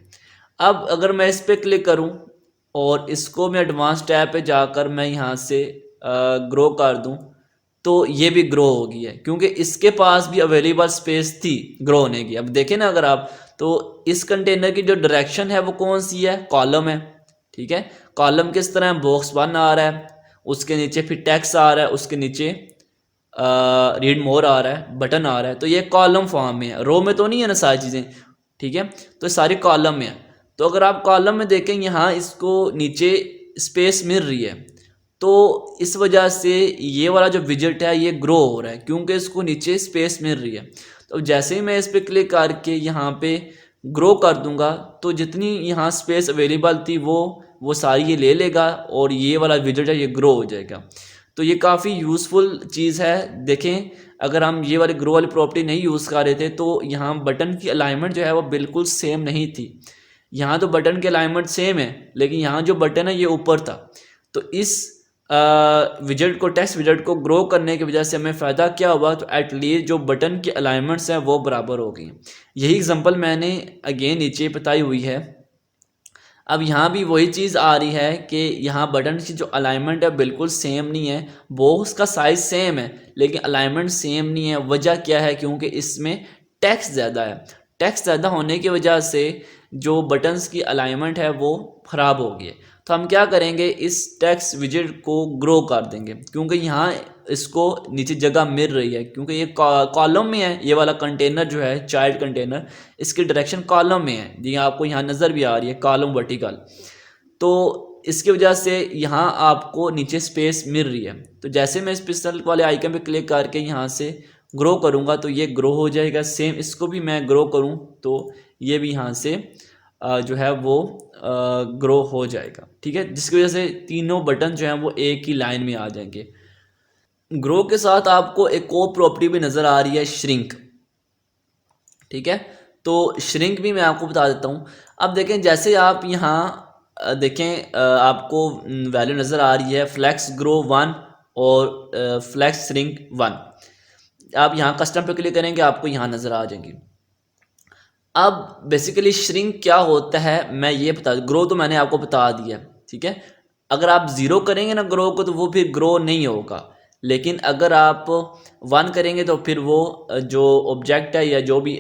अब अगर मैं इस पर क्लिक करूँ और इसको मैं एडवांस टैब पे जाकर मैं यहाँ से ग्रो कर दूं तो ये भी ग्रो हो गई है, क्योंकि इसके पास भी अवेलेबल स्पेस थी ग्रो होने की। अब देखें ना अगर आप, तो इस कंटेनर की जो डायरेक्शन है वो कौन सी है, कॉलम है। ठीक है, कॉलम किस तरह है, बॉक्स 1 आ रहा है, उसके नीचे फिर टेक्स्ट आ रहा है, उसके नीचे रीड मोर आ रहा है, बटन आ रहा है। तो ये कॉलम फॉर्म में है, रो में तो नहीं है ना सारी चीज़ें। ठीक है, तो सारी कॉलम में है। तो अगर आप कॉलम में देखें यहाँ इसको नीचे स्पेस मिल रही है, तो इस वजह से ये वाला जो विजेट है ये ग्रो हो रहा है क्योंकि इसको नीचे स्पेस मिल रही है। तो जैसे ही मैं इस पर क्लिक करके यहाँ पे ग्रो कर दूंगा तो जितनी यहाँ स्पेस अवेलेबल थी वो सारी ये ले लेगा और ये वाला विजेट है ये ग्रो हो जाएगा। तो ये काफ़ी यूज़फुल चीज़ है। देखें, अगर हम ये वाली ग्रो वाली प्रॉपर्टी नहीं यूज़ कर रहे थे तो यहाँ बटन की अलाइनमेंट जो है वो बिल्कुल सेम नहीं थी। यहाँ तो बटन की अलाइनमेंट सेम है लेकिन यहाँ जो बटन है ये ऊपर था। तो इस विजेट को, टेक्स्ट विजेट को ग्रो करने की वजह से हमें फ़ायदा क्या हुआ, तो एटलीस्ट जो बटन की अलाइनमेंट्स हैं वो बराबर हो गई। यही एग्जांपल मैंने अगेन नीचे बताई हुई है। अब यहाँ भी वही चीज़ आ रही है कि यहाँ बटन की जो अलाइनमेंट है बिल्कुल सेम नहीं है। बॉक्स का साइज़ सेम है लेकिन अलाइनमेंट सेम नहीं है। वजह क्या है? क्योंकि इसमें टेक्स्ट ज़्यादा है। टेक्स्ट ज़्यादा होने की वजह से जो बटन्स की अलाइनमेंट है वो ख़राब हो गई है। तो हम क्या करेंगे, इस टेक्स्ट विजेट को ग्रो कर देंगे क्योंकि यहाँ इसको नीचे जगह मिल रही है क्योंकि ये कॉलम में है। ये वाला कंटेनर जो है चाइल्ड कंटेनर, इसकी डायरेक्शन कॉलम में है। जी आपको यहाँ नज़र भी आ रही है कॉलम वर्टिकल। तो इसकी वजह से यहाँ आपको नीचे स्पेस मिल रही है। तो जैसे मैं इस पिस्टल वाले आइकन पे क्लिक करके यहाँ से ग्रो करूँगा तो ये ग्रो हो जाएगा। सेम इसको भी मैं ग्रो करूँ तो ये भी यहाँ से जो है वो ग्रो हो जाएगा। ठीक है, जिसकी वजह से तीनों बटन जो हैं वो एक ही लाइन में आ जाएंगे। ग्रो के साथ आपको एक और प्रॉपर्टी भी नज़र आ रही है, श्रिंक। ठीक है, तो श्रिंक भी मैं आपको बता देता हूँ। अब देखें, जैसे आप यहाँ देखें आपको वैल्यू नज़र आ रही है फ्लैक्स ग्रो 1 और फ्लैक्स श्रिंक 1। आप यहाँ कस्टम पे क्लिक करेंगे आपको यहाँ नज़र आ जाएंगी। अब बेसिकली श्रिंक क्या होता है मैं ये बता, ग्रो तो मैंने आपको बता दिया। ठीक है, अगर आप 0 करेंगे ना ग्रो को तो वो फिर ग्रो नहीं होगा, लेकिन अगर आप 1 करेंगे तो फिर वो जो ऑब्जेक्ट है या जो भी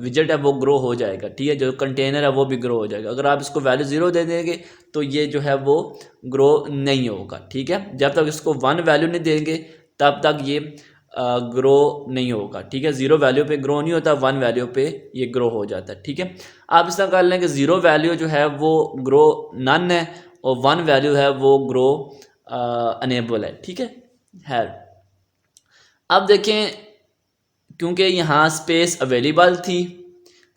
विजेट है वो ग्रो हो जाएगा। ठीक है, जो कंटेनर है वो भी ग्रो हो जाएगा। अगर आप इसको वैल्यू 0 दे देंगे तो ये जो है वो ग्रो नहीं होगा। ठीक है, जब तक इसको 1 वैल्यू नहीं देंगे तब तक ये ग्रो नहीं होगा। ठीक है, 0 वैल्यू पे ग्रो नहीं होता, 1 वैल्यू पे ये ग्रो हो जाता है। ठीक है, आप इस तरह कर लें कि 0 वैल्यू जो है वो ग्रो नन है और 1 वैल्यू है वो ग्रो अनेबल है। ठीक है। अब देखें, क्योंकि यहाँ स्पेस अवेलेबल थी,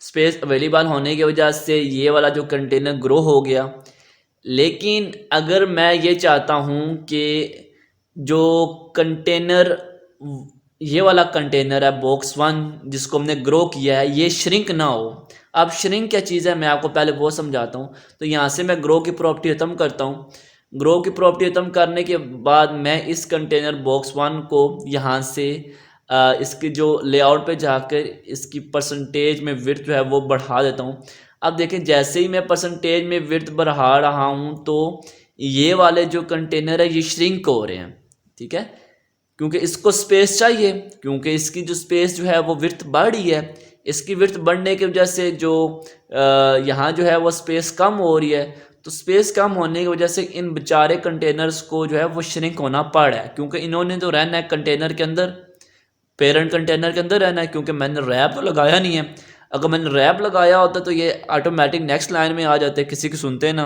स्पेस अवेलेबल होने की वजह से ये वाला जो कंटेनर ग्रो हो गया। लेकिन अगर मैं ये चाहता हूँ कि जो कंटेनर, ये वाला कंटेनर है बॉक्स 1 जिसको हमने ग्रो किया है, ये श्रिंक ना हो। अब श्रिंक क्या चीज़ है मैं आपको पहले वो समझाता हूँ। तो यहाँ से मैं ग्रो की प्रॉपर्टी ख़त्म करता हूँ। ग्रो की प्रॉपर्टी ख़त्म करने के बाद मैं इस कंटेनर बॉक्स 1 को यहाँ से इसकी जो लेआउट पे जाकर इसकी परसेंटेज में विड्थ जो है वो बढ़ा देता हूँ। अब देखें, जैसे ही मैं परसेंटेज में विड्थ बढ़ा रहा हूँ तो ये वाले जो कंटेनर है ये श्रिंक हो रहे हैं। ठीक है, क्योंकि इसको स्पेस चाहिए, क्योंकि इसकी जो स्पेस जो है वो विड्थ बढ़ रही है। इसकी विड्थ बढ़ने की वजह से जो यहाँ जो है वो स्पेस कम हो रही है। तो स्पेस कम होने की वजह से इन बेचारे कंटेनर्स को जो है वो श्रिंक होना पड़ रहा है, क्योंकि इन्होंने तो रहना है कंटेनर के अंदर, पेरेंट कंटेनर के अंदर रहना है। क्योंकि मैंने रैप तो लगाया नहीं है। अगर मैंने रैप लगाया होता तो ये ऑटोमेटिक नेक्स्ट लाइन में आ जाते, किसी की सुनते ना।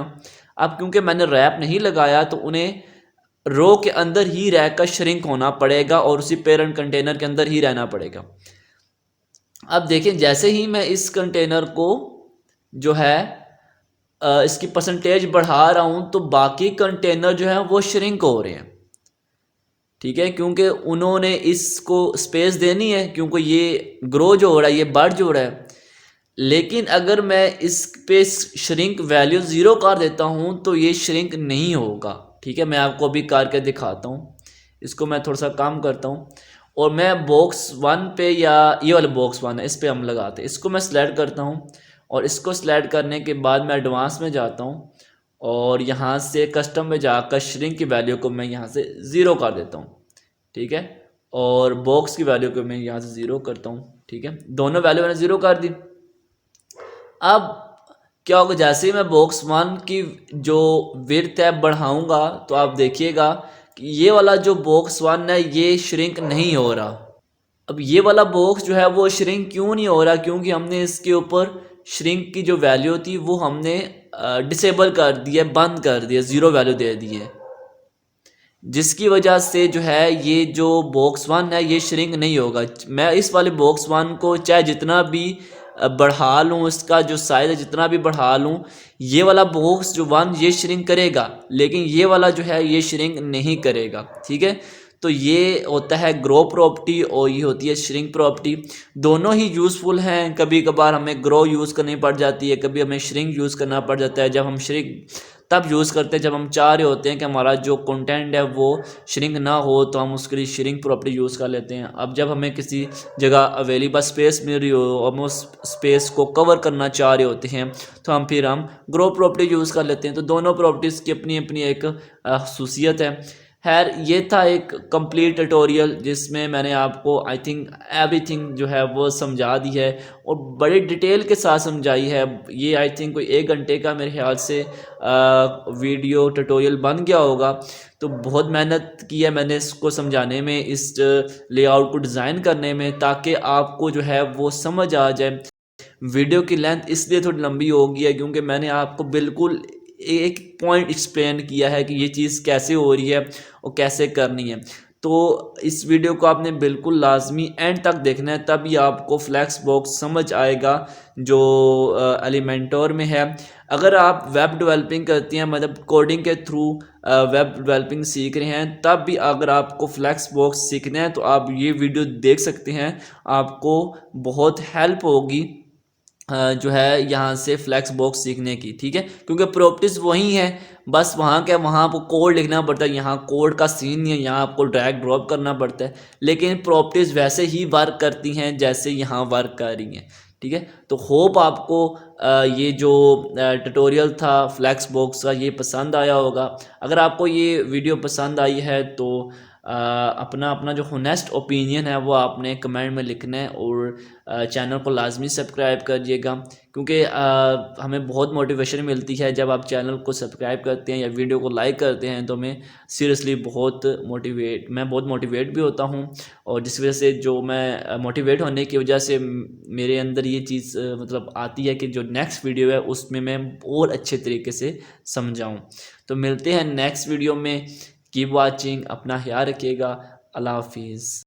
अब क्योंकि मैंने रैप नहीं लगाया तो उन्हें रो के अंदर ही रहकर श्रिंक होना पड़ेगा और उसी पेरेंट कंटेनर के अंदर ही रहना पड़ेगा। अब देखें, जैसे ही मैं इस कंटेनर को जो है इसकी परसेंटेज बढ़ा रहा हूँ तो बाकी कंटेनर जो है वो श्रिंक हो रहे हैं। ठीक है, क्योंकि उन्होंने इसको स्पेस देनी है, क्योंकि ये ग्रो जो हो रहा है ये बढ़ जो रहा है। लेकिन अगर मैं इस पे श्रिंक वैल्यू 0 कर देता हूँ तो ये श्रिंक नहीं होगा। ठीक है, मैं आपको अभी करके दिखाता हूँ। इसको मैं थोड़ा सा काम करता हूँ और मैं बॉक्स 1 पे, या ये वाला बॉक्स 1 है इस पे हम लगाते हैं। इसको मैं सिलेक्ट करता हूँ और इसको सिलेक्ट करने के बाद मैं एडवांस में जाता हूँ और यहाँ से कस्टम में जाकर श्रिंक की वैल्यू को मैं यहाँ से 0 कर देता हूँ। ठीक है, और बॉक्स की वैल्यू को मैं यहाँ से 0 करता हूँ। ठीक है, दोनों वैल्यू मैंने 0 कर दी। अब क्या होगा, जैसे ही मैं बॉक्स 1 की जो विड्थ है बढ़ाऊंगा तो आप देखिएगा कि ये वाला जो बॉक्स 1 है ये श्रिंक नहीं हो रहा। अब ये वाला बॉक्स जो है वो श्रिंक क्यों नहीं हो रहा? क्योंकि हमने इसके ऊपर श्रिंक की जो वैल्यू थी वो हमने डिसेबल कर दी है, बंद कर दिया, 0 वैल्यू दे दी है। जिसकी वजह से जो है ये जो बॉक्स वन है ये श्रिंक नहीं होगा। मैं इस वाले बॉक्स वन को चाहे जितना भी बढ़ा लूँ, इसका जो साइज़ है जितना भी बढ़ा लूँ, ये वाला बॉक्स जो वन ये श्रिंक करेगा, लेकिन ये वाला जो है ये श्रिंक नहीं करेगा। ठीक है, तो ये होता है ग्रो प्रॉपर्टी और ये होती है श्रिंक प्रॉपर्टी। दोनों ही यूज़फुल हैं। कभी कभार हमें ग्रो यूज़ करनी पड़ जाती है, कभी हमें श्रिंक यूज़ करना पड़ जाता है। जब हम श्रिंक तब यूज़ करते हैं जब हम चाह रहे होते हैं कि हमारा जो कंटेंट है वो श्रिंक ना हो, तो हम उसके लिए श्रिंक प्रॉपर्टी यूज़ कर लेते हैं। अब जब हमें किसी जगह अवेलेबल स्पेस मिल रही हो, हम उस स्पेस को कवर करना चाह रहे होते हैं, तो हम ग्रो प्रॉपर्टी यूज़ कर लेते हैं। तो दोनों प्रॉपर्टीज़ की अपनी अपनी एक खसूसियत है। खैर, ये था एक कंप्लीट ट्यूटोरियल जिसमें मैंने आपको आई थिंक एवरीथिंग जो है वो समझा दी है और बड़े डिटेल के साथ समझाई है। ये आई थिंक कोई 1 घंटे का मेरे ख्याल से वीडियो ट्यूटोरियल बन गया होगा। तो बहुत मेहनत की है मैंने इसको समझाने में, इस लेआउट को डिज़ाइन करने में, ताकि आपको जो है वो समझ आ जाए। वीडियो की लेंथ इसलिए थोड़ी लंबी हो गई है क्योंकि मैंने आपको बिल्कुल एक पॉइंट एक्सप्लेन किया है कि ये चीज़ कैसे हो रही है और कैसे करनी है। तो इस वीडियो को आपने बिल्कुल लाजमी एंड तक देखना है, तभी आपको फ्लैक्स बॉक्स समझ आएगा जो एलिमेंटोर में है। अगर आप वेब डेवलपिंग करती हैं, मतलब कोडिंग के थ्रू वेब डेवलपिंग सीख रहे हैं, तब भी अगर आपको फ्लैक्स बॉक्स सीखना है तो आप ये वीडियो देख सकते हैं। आपको बहुत हेल्प होगी जो है यहाँ से फ्लैक्स बॉक्स सीखने की। ठीक है, क्योंकि प्रॉपर्टीज़ वही है, बस वहाँ क्या वहाँ आपको कोड लिखना पड़ता है। यहाँ कोड का सीन नहीं है, यहाँ आपको ड्रैग ड्रॉप करना पड़ता है, लेकिन प्रॉपर्टीज़ वैसे ही वर्क करती हैं जैसे यहाँ वर्क कर रही हैं। ठीक है, तो होप आपको ये जो ट्यूटोरियल था फ्लैक्स बॉक्स का ये पसंद आया होगा। अगर आपको ये वीडियो पसंद आई है तो अपना अपना जो होनेस्ट ओपिनियन है वो आपने कमेंट में लिखना है और चैनल को लाजमी सब्सक्राइब करिएगा, क्योंकि हमें बहुत मोटिवेशन मिलती है जब आप चैनल को सब्सक्राइब करते हैं या वीडियो को लाइक करते हैं। तो मैं सीरियसली मैं बहुत मोटिवेट भी होता हूँ, और जिस वजह से जो मैं मोटिवेट होने की वजह से मेरे अंदर ये चीज़ मतलब आती है कि जो नेक्स्ट वीडियो है उसमें मैं और अच्छे तरीके से समझाऊँ। तो मिलते हैं नेक्स्ट वीडियो में। कीप वाचिंग, अपना ख्याल रखिएगा। अल्लाह हाफिज़।